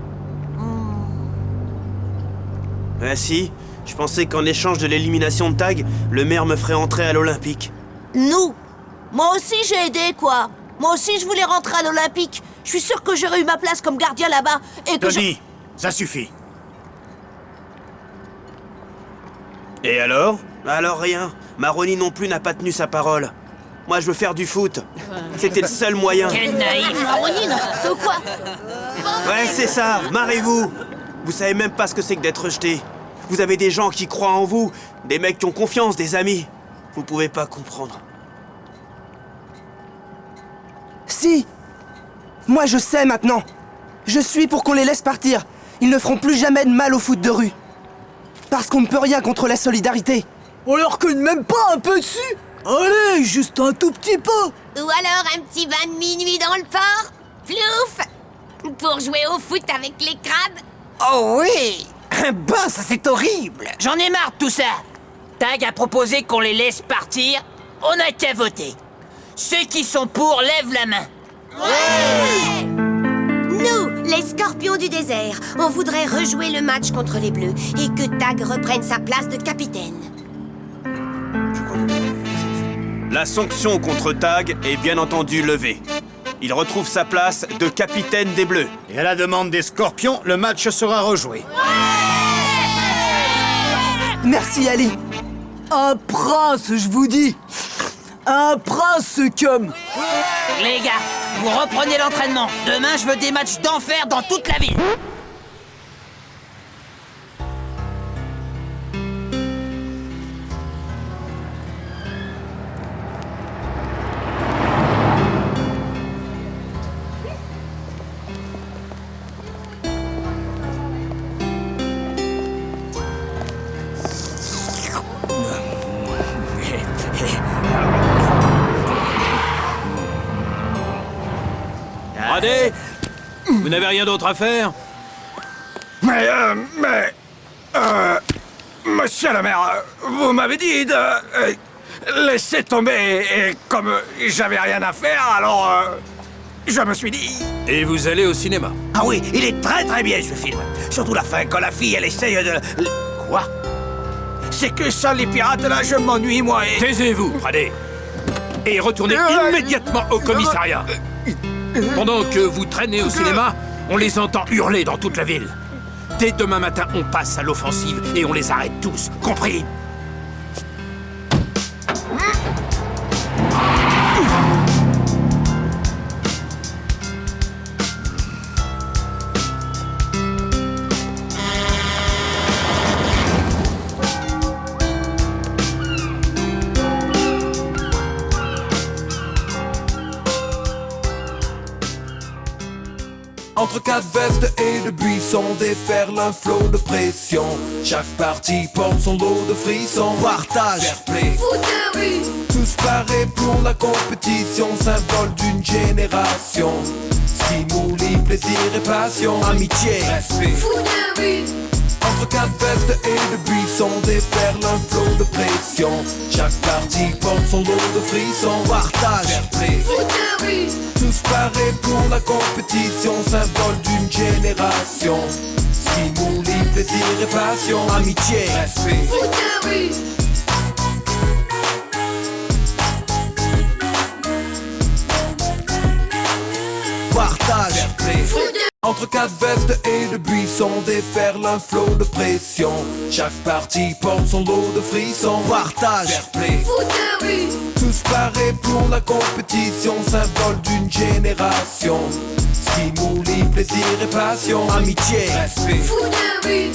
Ah si, je pensais qu'en échange de l'élimination de Tag, le maire me ferait entrer à l'Olympique. Nous? Moi aussi j'ai aidé, quoi. Moi aussi je voulais rentrer à l'Olympique. Je suis sûr que j'aurais eu ma place comme gardien là-bas et que Tony, ça suffit. Et alors? Alors rien. Maroni non plus n'a pas tenu sa parole. Moi, je veux faire du foot. C'était le seul moyen. Quel naïf. Maroni, n'importe quoi. Ouais, c'est ça. Marrez-vous. Vous savez même pas ce que c'est que d'être rejeté. Vous avez des gens qui croient en vous, des mecs qui ont confiance, des amis. Vous pouvez pas comprendre. Si! Moi, je sais maintenant. Je suis pour qu'on les laisse partir. Ils ne feront plus jamais de mal au foot de rue. Parce qu'on ne peut rien contre la solidarité. Alors que même pas un peu dessus? Allez, juste un tout petit peu. Ou alors un petit bain de minuit dans le port? Plouf! Pour jouer au foot avec les crabes? Oh oui! Un bain, ça c'est horrible! J'en ai marre de tout ça. Tag a proposé qu'on les laisse partir. On n'a qu'à voter. Ceux qui sont pour lèvent la main. Ouais! Nous, les Scorpions du désert, on voudrait rejouer le match contre les Bleus et que Tag reprenne sa place de capitaine. La sanction contre Tag est bien entendu levée. Il retrouve sa place de capitaine des Bleus. Et à la demande des Scorpions, le match sera rejoué. Merci, Ali. Un prince, je vous dis. Un prince, ce cum. Les gars, vous reprenez l'entraînement. Demain, je veux des matchs d'enfer dans toute la ville. Allez, vous n'avez rien d'autre à faire? Monsieur le maire, vous m'avez dit de laisser tomber, et comme j'avais rien à faire, alors je me suis dit... Et vous allez au cinéma? Ah oui, il est très très bien ce film. Surtout la fin, quand la fille, elle essaye de... Quoi? C'est que sans les pirates, là, je m'ennuie, moi, et... Taisez-vous, Pradé. Et retournez immédiatement au commissariat. Pendant que vous traînez au cinéma, on les entend hurler dans toute la ville. Dès demain matin, on passe à l'offensive et on les arrête tous, compris? Entre quatre vestes et de buissons déferle un flot de pression. Chaque partie porte son lot de frissons. Partage, fair play, Foot de rue, tous parés pour la compétition, symbole d'une génération. Stimuli, plaisir et passion, amitié, respect. foot de rue, Entre quatre vestes et de buissons déferle un flot de pression. Chaque partie porte son lot de frissons. Partage, fair play, foot de rue, tous parés pour la compétition, symbole d'une génération. Stimuli, plaisir et passion, amitié, respect. foot de rue, Partage, fair play. foot de Entre quatre vestes et de buissons déferle un flot de pression. Chaque partie porte son lot de frissons. Partage, fair play, foot de rue, tous parés pour la compétition, symbole d'une génération. Stimuli, plaisir et passion, amitié, respect. foot de rue,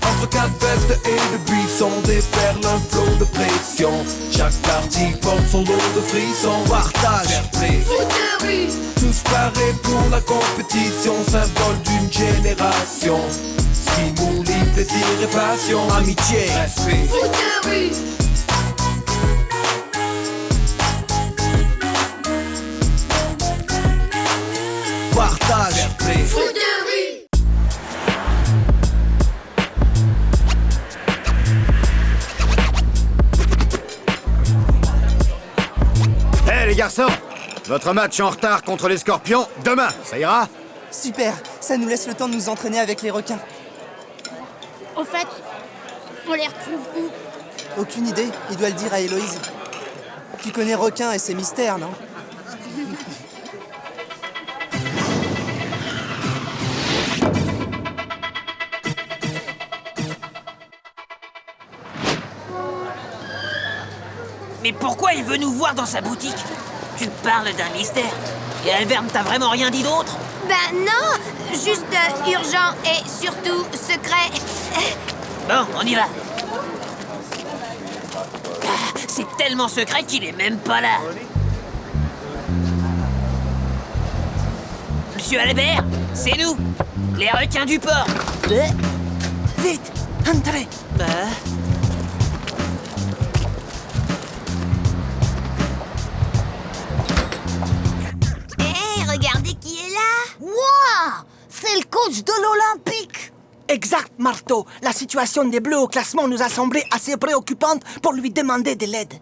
Entre quatre vestes et de buissons déferle un flot de pression. Chaque partie porte son lot de frissons. Partage, fair play, foot de rue, tous parés pour la compétition, symbole d'une génération. Stimuli, plaisir et passion, amitié, respect. foot de rue, Partage, fair play. foot de rue, Hé les garçons, votre match en retard contre les Scorpions, demain, ça ira? Super, ça nous laisse le temps de nous entraîner avec les requins. Au fait, on les retrouve où? Aucune idée, il doit le dire à Héloïse. Tu connais requins et ses mystères, non? Mais pourquoi il veut nous voir dans sa boutique? Tu parles d'un mystère. Et Albert, t'as vraiment rien dit d'autre? Ben non, juste urgent et surtout secret. Bon, on y va. Ah, c'est tellement secret qu'il est même pas là. Monsieur Albert, c'est nous, les requins du port. Vite, entrez. Regardez qui est là. Waouh! C'est le coach de l'Olympique. Exact, Marteau. La situation des Bleus au classement nous a semblé assez préoccupante pour lui demander de l'aide.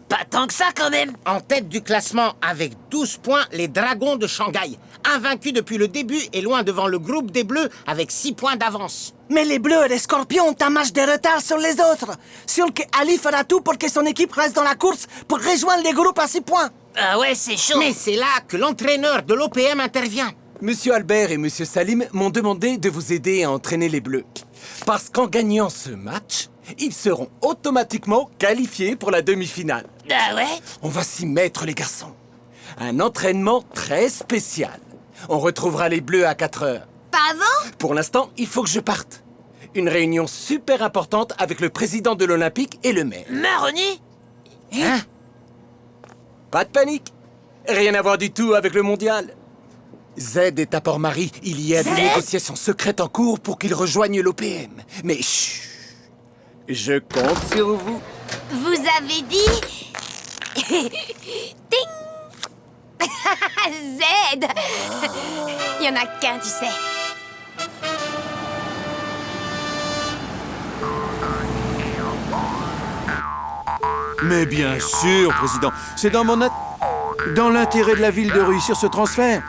Pas tant que ça, quand même. En tête du classement avec 12 points, les Dragons de Shanghai. Invaincus depuis le début et loin devant le groupe des Bleus avec 6 points d'avance. Mais les Bleus et les Scorpions ont un match de retard sur les autres. Sûr que Ali fera tout pour que son équipe reste dans la course pour rejoindre les groupes à 6 points. Ah ouais, c'est chaud. Mais c'est là que l'entraîneur de l'OPM intervient. Monsieur Albert et Monsieur Salim m'ont demandé de vous aider à entraîner les Bleus. Parce qu'en gagnant ce match, ils seront automatiquement qualifiés pour la demi-finale. Ah ouais? On va s'y mettre, les garçons. Un entraînement très spécial. On retrouvera les Bleus à 4 heures. Pas avant? Pour l'instant, il faut que je parte. Une réunion super importante avec le président de l'Olympique et le maire. Maroni? Hein? Pas de panique. Rien à voir du tout avec le mondial. Z est à Port-Marie. Il y a des négociations secrètes en cours pour qu'il rejoigne l'OPM. Mais chut, je compte sur vous. Vous avez dit... Ting. Z. Il y en a qu'un, tu sais. Mais bien sûr, Président. C'est dans dans l'intérêt de la ville de réussir ce transfert.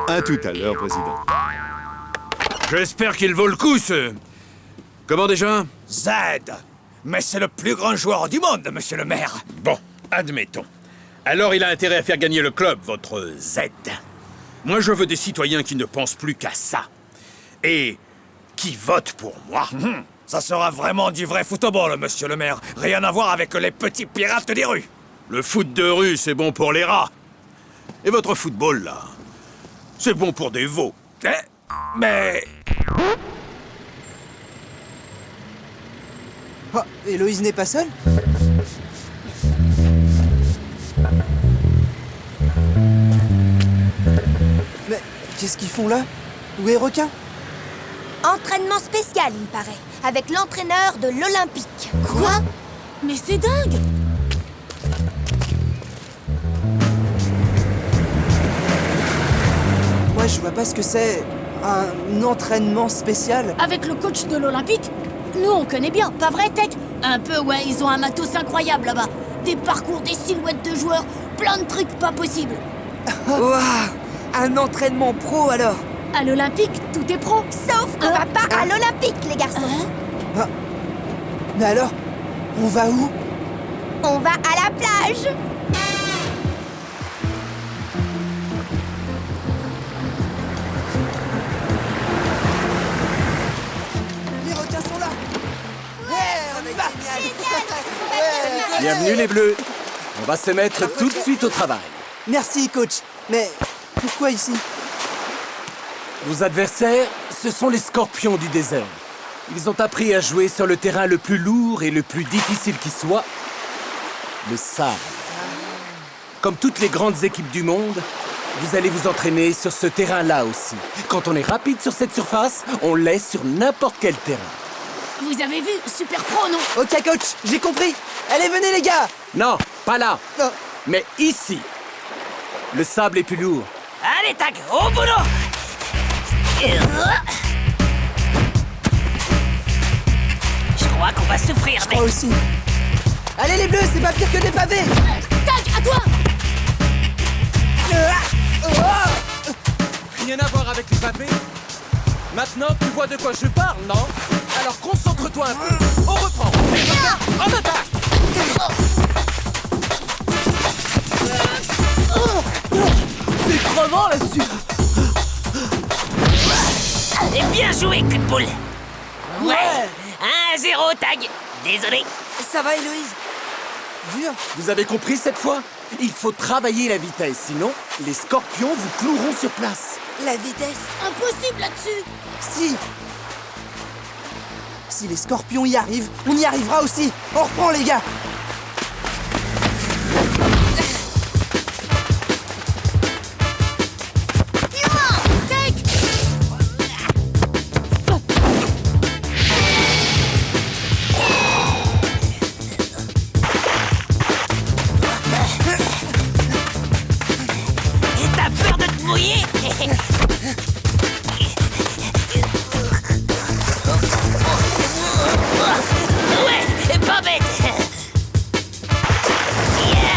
À tout à l'heure, Président. J'espère qu'il vaut le coup, ce... Comment déjà? Z. Mais c'est le plus grand joueur du monde, monsieur le maire. Bon, admettons. Alors il a intérêt à faire gagner le club, votre Z. Moi, je veux des citoyens qui ne pensent plus qu'à ça. Et qui votent pour moi. Ça sera vraiment du vrai football, monsieur le maire. Rien à voir avec les petits pirates des rues. Le foot de rue, c'est bon pour les rats. Et votre football, là, c'est bon pour des veaux. Mais... Oh, Héloïse n'est pas seule? Mais qu'est-ce qu'ils font là? Où est Requin? Entraînement spécial, il paraît, avec l'entraîneur de l'Olympique. Quoi? Mais c'est dingue! Moi, je vois pas ce que c'est. Un entraînement spécial. Avec le coach de l'Olympique? Nous, on connaît bien, pas vrai, Tech? Un peu, ouais, ils ont un matos incroyable là-bas. Des parcours, des silhouettes de joueurs, plein de trucs pas possibles. Waouh! Un entraînement pro, alors? À l'Olympique, tout est pro. Sauf qu'on va pas à l'Olympique, les garçons. Mais alors, on va où? On va à la plage. Les requins sont là. Bienvenue les Bleus. On va se mettre tout de suite au travail. Merci, coach. Mais pourquoi ici? Vos adversaires, ce sont les Scorpions du désert. Ils ont appris à jouer sur le terrain le plus lourd et le plus difficile qui soit, le sable. Comme toutes les grandes équipes du monde, vous allez vous entraîner sur ce terrain-là aussi. Quand on est rapide sur cette surface, on l'est sur n'importe quel terrain. Vous avez vu, super pro, non? Ok, coach, j'ai compris. Allez, venez, les gars. Non, pas là. Non. Mais ici. Le sable est plus lourd. Allez, Tag, au boulot! Je crois qu'on va souffrir, Je crois aussi. Allez, les bleus, c'est pas pire que des pavés. Tag, à toi! Rien à voir avec les pavés. Maintenant, tu vois de quoi je parle, non? Alors concentre-toi un peu. On reprend. En attaque! C'est crevant là-dessus. Et bien joué, coup de boule. Ouais. 1-0, Tag. Désolé. Ça va, Héloïse? Dur. Vous avez compris cette fois? Il faut travailler la vitesse, sinon les scorpions vous cloueront sur place. La vitesse? Impossible là-dessus. Si les scorpions y arrivent, on y arrivera aussi. On reprend, les gars. Et t'as peur de te mouiller? Ouais, pas bête. Yeah.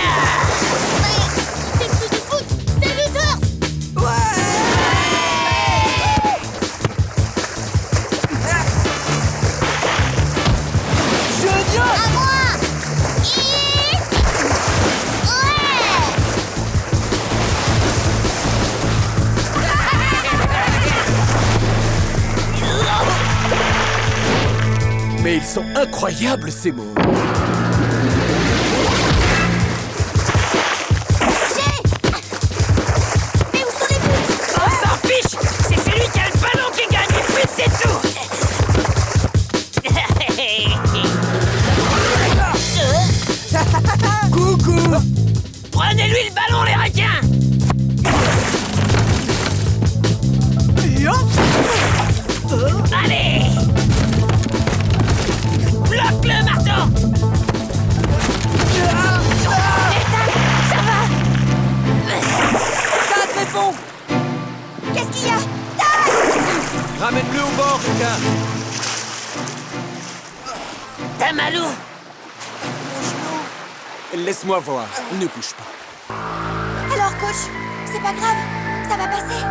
Mais ils sont incroyables, ces mots. Mais où sont les buts? On s'en fiche! C'est celui qui a le ballon qui gagne, et puis c'est tout! Coucou! Prenez-lui le ballon, les requins! Allez! Bloque-le, marteau! Ça va? Tag, réponds! Qu'est-ce qu'il y a? Ramène-le au bord, requin. Tamalou! Laisse-moi voir. Ne bouge pas. Alors, coach, c'est pas grave, ça va passer.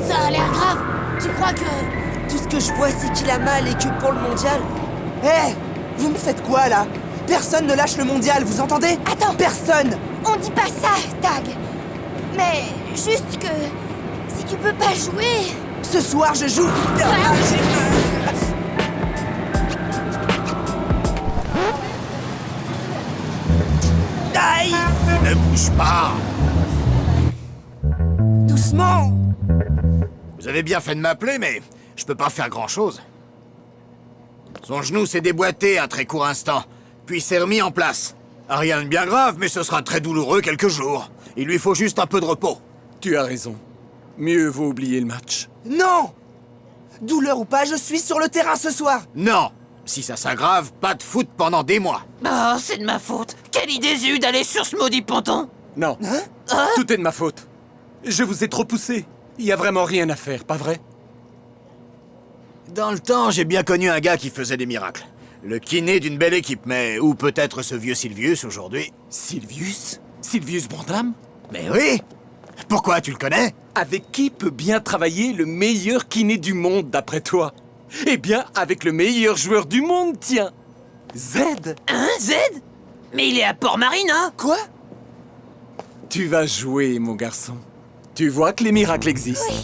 Ça a l'air grave. Tu crois que... Tout ce que je vois, c'est qu'il a mal et que pour le mondial... Hé! Vous me faites quoi, là? Personne ne lâche le mondial, vous entendez? Attends! Personne! On dit pas ça, Tag. Mais juste que... si tu peux pas jouer... Ce soir, je joue... Ah, j'ai peur. Aïe! Ne bouge pas! Doucement! Vous avez bien fait de m'appeler, mais je peux pas faire grand-chose. Son genou s'est déboîté un très court instant, puis s'est remis en place. Rien de bien grave, mais ce sera très douloureux quelques jours. Il lui faut juste un peu de repos. Tu as raison. Mieux vaut oublier le match. Non! Douleur ou pas, je suis sur le terrain ce soir! Non! Si ça s'aggrave, pas de foot pendant des mois. Oh, c'est de ma faute. Quelle idée j'ai eue d'aller sur ce maudit ponton. Non. Tout est de ma faute. Je vous ai trop poussé. Il y a vraiment rien à faire, pas vrai? Dans le temps, j'ai bien connu un gars qui faisait des miracles. Le kiné d'une belle équipe, mais ou peut-être ce vieux Sylvius aujourd'hui. Sylvius? Sylvius Brandam? Mais oui! Pourquoi, tu le connais? Avec qui peut bien travailler le meilleur kiné du monde, d'après toi? Eh bien, avec le meilleur joueur du monde, tiens! Z! Hein, Z? Mais il est à Port-Marine, hein? Quoi? Tu vas jouer, mon garçon. Tu vois que les miracles existent. Oui.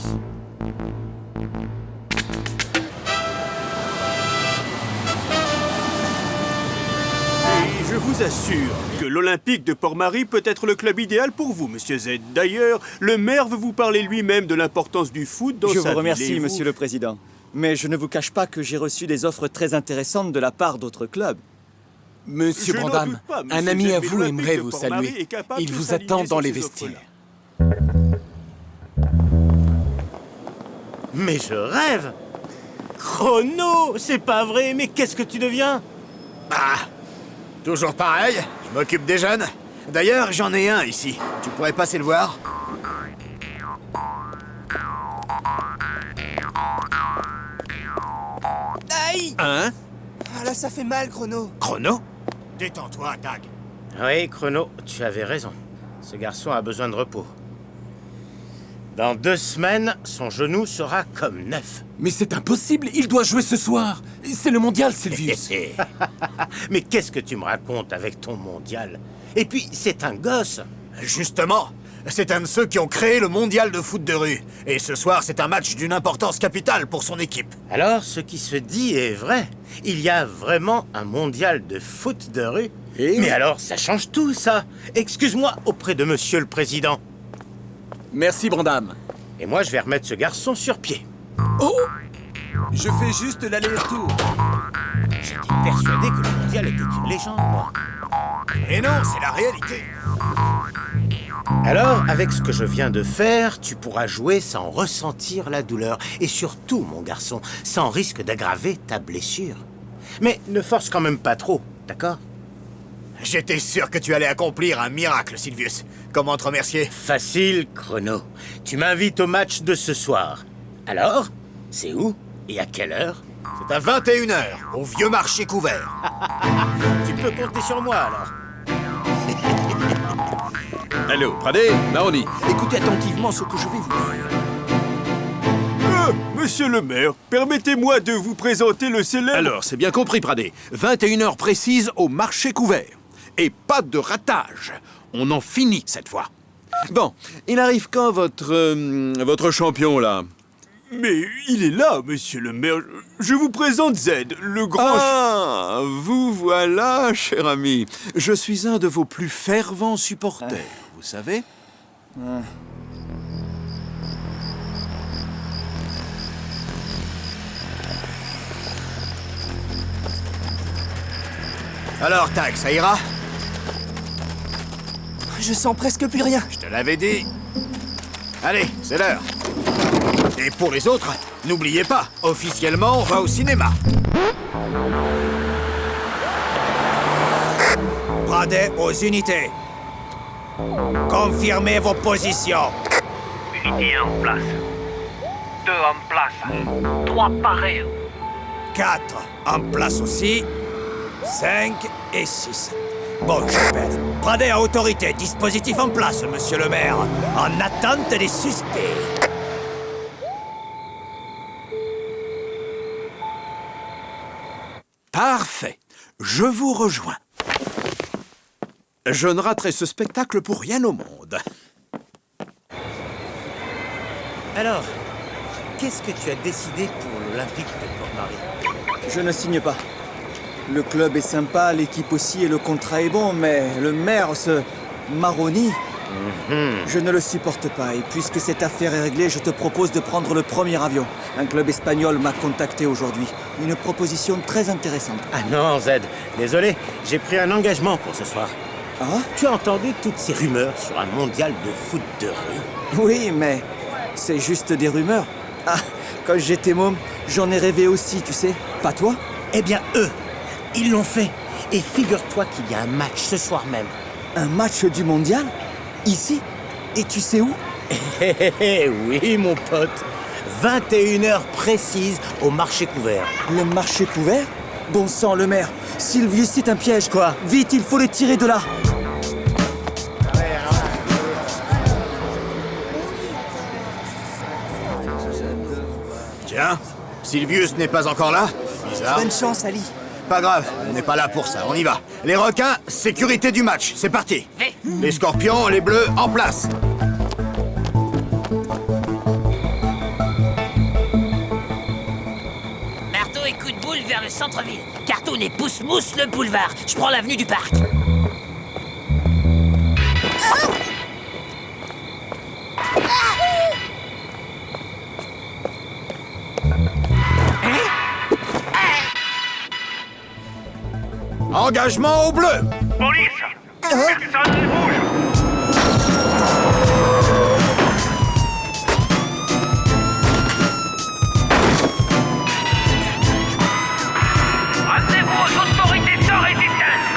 Et je vous assure que l'Olympique de Port-Marie peut être le club idéal pour vous, monsieur Z. D'ailleurs, le maire veut vous parler lui-même de l'importance du foot dans sa ville. Je vous remercie, monsieur le président. Mais je ne vous cache pas que j'ai reçu des offres très intéressantes de la part d'autres clubs. Monsieur Brandam, un ami à vous aimerait vous saluer. Il vous attend dans les vestiaires. Mais je rêve! Chrono! C'est pas vrai, mais qu'est-ce que tu deviens? Ah! Toujours pareil, je m'occupe des jeunes. D'ailleurs, j'en ai un ici. Tu pourrais passer le voir? Aïe! Hein? Ah là, ça fait mal, Chrono. Chrono? Détends-toi, Tag. Oui, Chrono, tu avais raison. Ce garçon a besoin de repos. Dans 2 semaines, son genou sera comme neuf. Mais c'est impossible, il doit jouer ce soir. C'est le mondial, Sylvius. Mais qu'est-ce que tu me racontes avec ton mondial? Et puis, c'est un gosse. Justement, c'est un de ceux qui ont créé le mondial de foot de rue. Et ce soir, c'est un match d'une importance capitale pour son équipe. Alors, ce qui se dit est vrai. Il y a vraiment un mondial de foot de rue. Mais alors, ça change tout, ça. Excuse-moi auprès de monsieur le président. Merci, Brandam. Et moi, je vais remettre ce garçon sur pied. Oh! Je fais juste l'aller-retour. J'étais persuadé que le mondial était une légende, moi. Et non, c'est la réalité. Alors, avec ce que je viens de faire, tu pourras jouer sans ressentir la douleur. Et surtout, mon garçon, sans risque d'aggraver ta blessure. Mais ne force quand même pas trop, d'accord? J'étais sûr que tu allais accomplir un miracle, Sylvius. Comment te remercier? Facile, Chrono. Tu m'invites au match de ce soir. Alors, c'est où et à quelle heure? C'est à 21h, au vieux marché couvert. Tu peux compter sur moi, alors. Allô, Pradé, Mahoney, écoutez attentivement ce que je vais vous dire. Monsieur le maire, permettez-moi de vous présenter le célèbre... Alors, c'est bien compris, Pradé. 21h précise au marché couvert. Et pas de ratage. On en finit cette fois. Bon, il arrive quand votre champion, là? Mais il est là, monsieur le maire. Je vous présente Zed, le grand... Ah, vous voilà, cher ami. Je suis un de vos plus fervents supporters, vous savez? Alors, Tag, ça ira? Je sens presque plus rien. Je te l'avais dit. Allez, c'est l'heure. Et pour les autres, n'oubliez pas, officiellement, on va au cinéma. Pradet aux unités. Confirmez vos positions. Unité 1 en place. 2 en place. 3 parés. 4 en place aussi. 5 et 6. Bon, j'appelle. Pradet à autorité. Dispositif en place, monsieur le maire. En attente des suspects. Parfait. Je vous rejoins. Je ne raterai ce spectacle pour rien au monde. Alors, qu'est-ce que tu as décidé pour l'Olympique de Port-Marie? Je ne signe pas. Le club est sympa, l'équipe aussi et le contrat est bon, mais le maire, ce Maroni, je ne le supporte pas. Et puisque cette affaire est réglée, je te propose de prendre le premier avion. Un club espagnol m'a contacté aujourd'hui. Une proposition très intéressante. Ah non, Zed, désolé, j'ai pris un engagement pour ce soir. Ah? Tu as entendu toutes ces rumeurs sur un mondial de foot de rue? Oui, mais c'est juste des rumeurs. Ah, quand j'étais môme, j'en ai rêvé aussi, tu sais. Pas toi? Eh bien, eux, ils l'ont fait. Et figure-toi qu'il y a un match ce soir même. Un match du mondial? Ici? Et tu sais où? Oui, mon pote. 21h précise au marché couvert. Le marché couvert? Bon sang, le maire. Sylvius, c'est un piège. Quoi? Vite, il faut les tirer de là. Tiens, Sylvius n'est pas encore là? Bizarre. Bonne chance, Ali. Pas grave, on n'est pas là pour ça, on y va. Les requins, sécurité du match, c'est parti. Les scorpions, les bleus, en place. Marteau et coup de boule vers le centre-ville. Cartoon et pousse-mousse le boulevard. Je prends l'avenue du parc. Engagement au bleu. Police! Personne ne bouge! Ramenez-vous aux autorités sans résistance!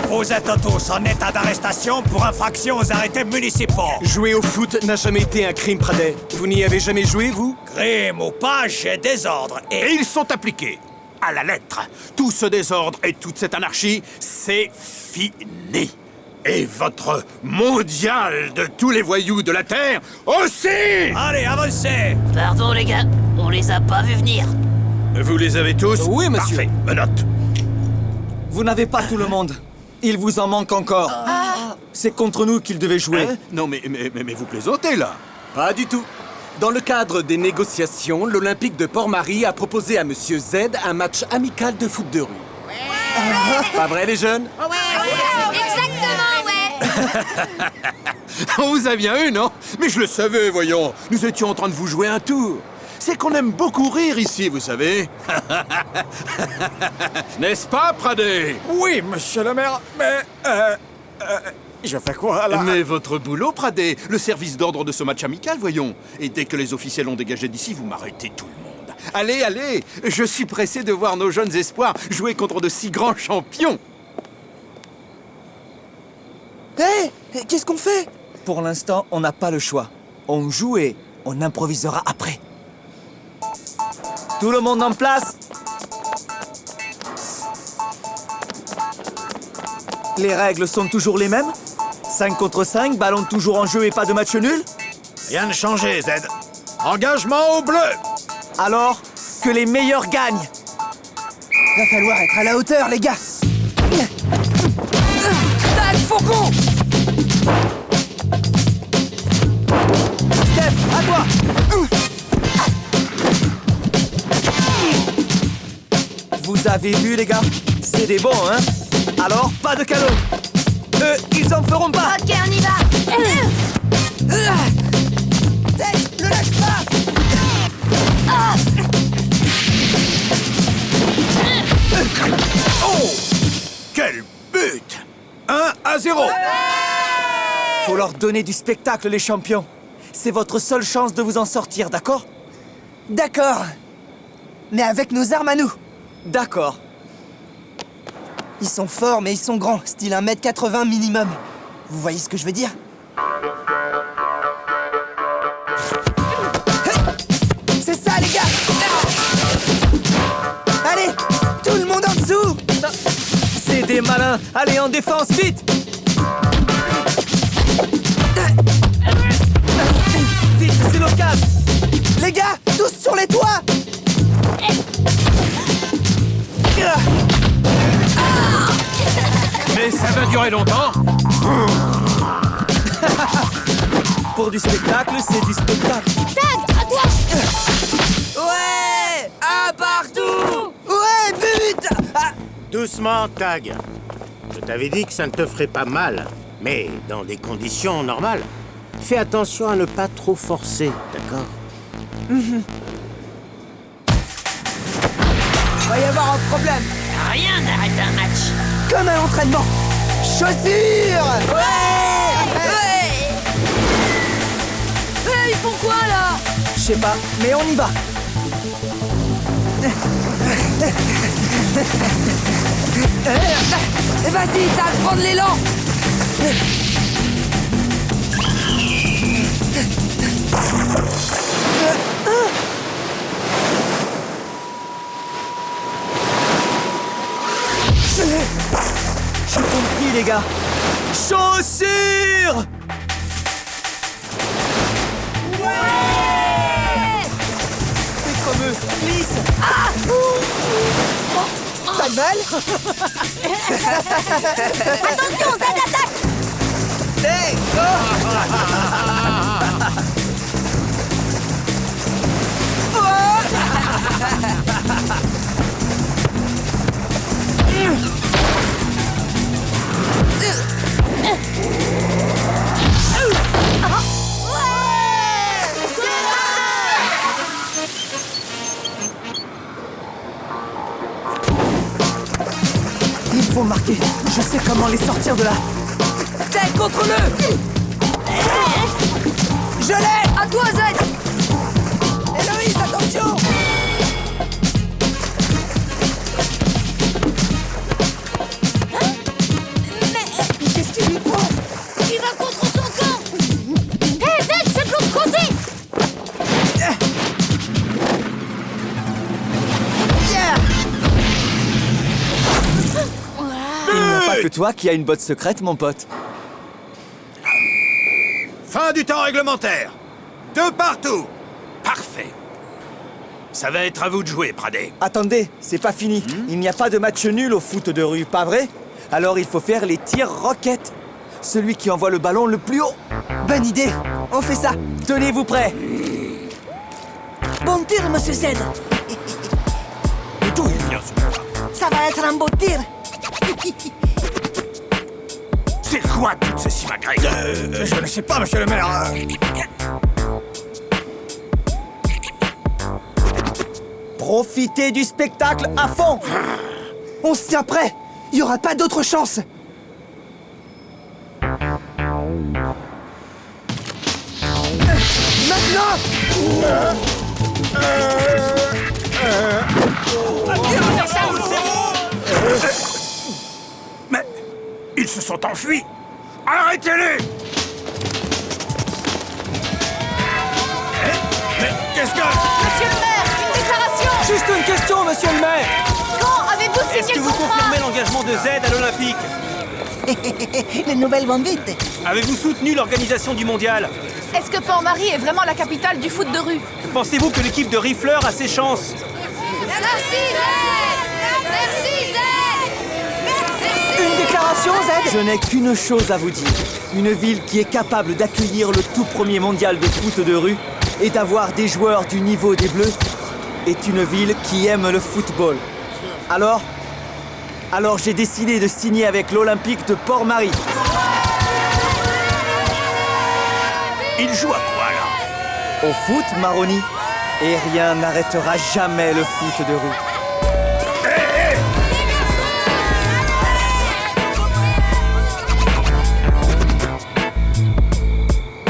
Vous êtes tous en état d'arrestation pour infraction aux arrêtés municipaux. Jouer au foot n'a jamais été un crime, Pradet. Vous n'y avez jamais joué, vous? Crime ou pas, j'ai des ordres. Et ils sont appliqués à la lettre. Tout ce désordre et toute cette anarchie, c'est fini. Et votre mondial de tous les voyous de la Terre aussi! Allez, avancez! Pardon, les gars, on les a pas vus venir. Vous les avez tous? Oui, monsieur. Parfait, me note. Vous n'avez pas tout le monde. Il vous en manque encore. C'est contre nous qu'il devait jouer. Hein? Non, mais vous plaisantez, là. Pas du tout. Dans le cadre des négociations, l'Olympique de Port-Marie a proposé à Monsieur Z un match amical de foot de rue. Pas vrai, les jeunes? Exactement, ouais. On vous a bien eu, non? Mais je le savais, voyons. Nous étions en train de vous jouer un tour. C'est qu'on aime beaucoup rire ici, vous savez. N'est-ce pas, Pradet? Oui, monsieur le maire, mais... je fais quoi, là? Mais votre boulot, Pradet, le service d'ordre de ce match amical, voyons. Et dès que les officiels ont dégagé d'ici, vous m'arrêtez tout le monde. Allez, allez, je suis pressé de voir nos jeunes espoirs jouer contre de si grands champions. Hé, qu'est-ce qu'on fait? Pour l'instant, on n'a pas le choix. On joue et on improvisera après. Tout le monde en place? Les règles sont toujours les mêmes? 5 contre 5, ballon toujours en jeu et pas de match nul? Rien ne changé, Z. Engagement au bleu. Alors, que les meilleurs gagnent. Va falloir être à la hauteur, les gars. là le faucon! Steph, à toi! Vous avez vu, les gars? C'est des bons, hein? Alors, pas de canot! Ils en feront pas! Ok, on y va. Tech, le lâche pas! Oh! Quel but! 1-0! Faut leur donner du spectacle, les champions. C'est votre seule chance de vous en sortir, d'accord? D'accord. Mais avec nos armes à nous. D'accord. Ils sont forts, mais ils sont grands, style 1m80 minimum. Vous voyez ce que je veux dire? C'est ça, les gars! Allez, tout le monde en dessous! C'est des malins! Allez, en défense, vite! Vite, c'est l'occasion! Les gars, tous sur les toits! Mais ça va durer longtemps. Pour du spectacle, c'est du spectacle. Tag, à toi! Ouais! Un partout! Ouais, but! Doucement, Tag. Je t'avais dit que ça ne te ferait pas mal, mais dans des conditions normales. Fais attention à ne pas trop forcer, d'accord? Va y avoir un problème. Rien n'arrête un match. Comme un entraînement. Chaussures! Ils font quoi, là? Je sais pas, mais on y va. Vas-y, t'as à prendre l'élan. J'ai compris, les gars. Chaussures! Fais comme eux, glisse. Pas de mal? Attention, ça attaque! Hey! Il faut marquer. Je sais comment les sortir de là. T'es contre le. Je l'ai. À toi, Zed! Héloïse, attention! Qu'est-ce qu'il lui prend? Il va contre son camp! Hé, Zed, c'est de l'autre côté! Il n'y a pas que toi qui as une botte secrète, mon pote. Fin du temps réglementaire. De partout. Parfait. Ça va être à vous de jouer, Pradé. Attendez, c'est pas fini. Il n'y a pas de match nul au foot de rue, pas vrai? Alors il faut faire les tirs roquettes. Celui qui envoie le ballon le plus haut. Bonne idée. On fait ça. Tenez-vous prêts. Bon tir, monsieur Z. D'où il vient, celui-là? Ça va être un beau tir. C'est quoi toutes ces simagrées? Je ne sais pas, monsieur le maire. Profitez du spectacle à fond. On se tient prêt. Il n'y aura pas d'autre chance. Maintenant. Mais ils se sont enfuis. Arrêtez-les! Mais qu'est-ce que... Monsieur le maire, une déclaration! Juste une question, monsieur le maire. Quand avez-vous signé Est-ce que le vous contrat? confirmez l'engagement de Z à l'Olympique? Les nouvelles vont vite. Avez-vous soutenu l'organisation du mondial? Est-ce que Port-Marie est vraiment la capitale du foot de rue? Pensez-vous que l'équipe de Rifleur a ses chances? Merci, Z! Merci, Z! Une déclaration. Attention, Z! Je n'ai qu'une chose à vous dire. Une ville qui est capable d'accueillir le tout premier mondial de foot de rue et d'avoir des joueurs du niveau des Bleus est une ville qui aime le football. Alors j'ai décidé de signer avec l'Olympique de Port-Marie. Il joue à quoi, là? Au foot, Maroni. Et rien n'arrêtera jamais le foot de rue.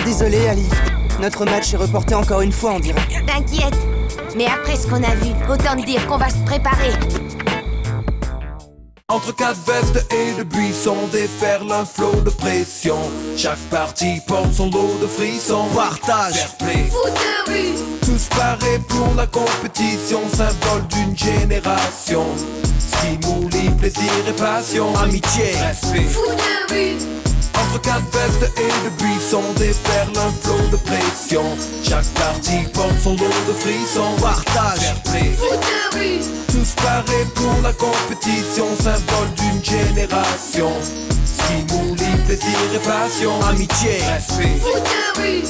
Désolé, Ali. Notre match est reporté encore une fois, on dirait. T'inquiète. Mais après ce qu'on a vu, autant te dire qu'on va se préparer. Entre quatre vestes et de buissons déferle un flot de pression. Chaque partie porte son lot de frissons. Partage, fair play, Foot de rue. tous parés pour la compétition, symbole d'une génération. Stimuli, plaisir et passion, amitié, respect. Foot de rue. Entre quatre vestes et de buissons déferle un flot de pression. Chaque partie porte son lot de frissons. Partage, fair play, Foot de rue. tous parés pour la compétition, symbole d'une génération. Stimuli, plaisir et passion, amitié, respect. Foot de rue.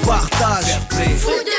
Partage, fair play, Foot de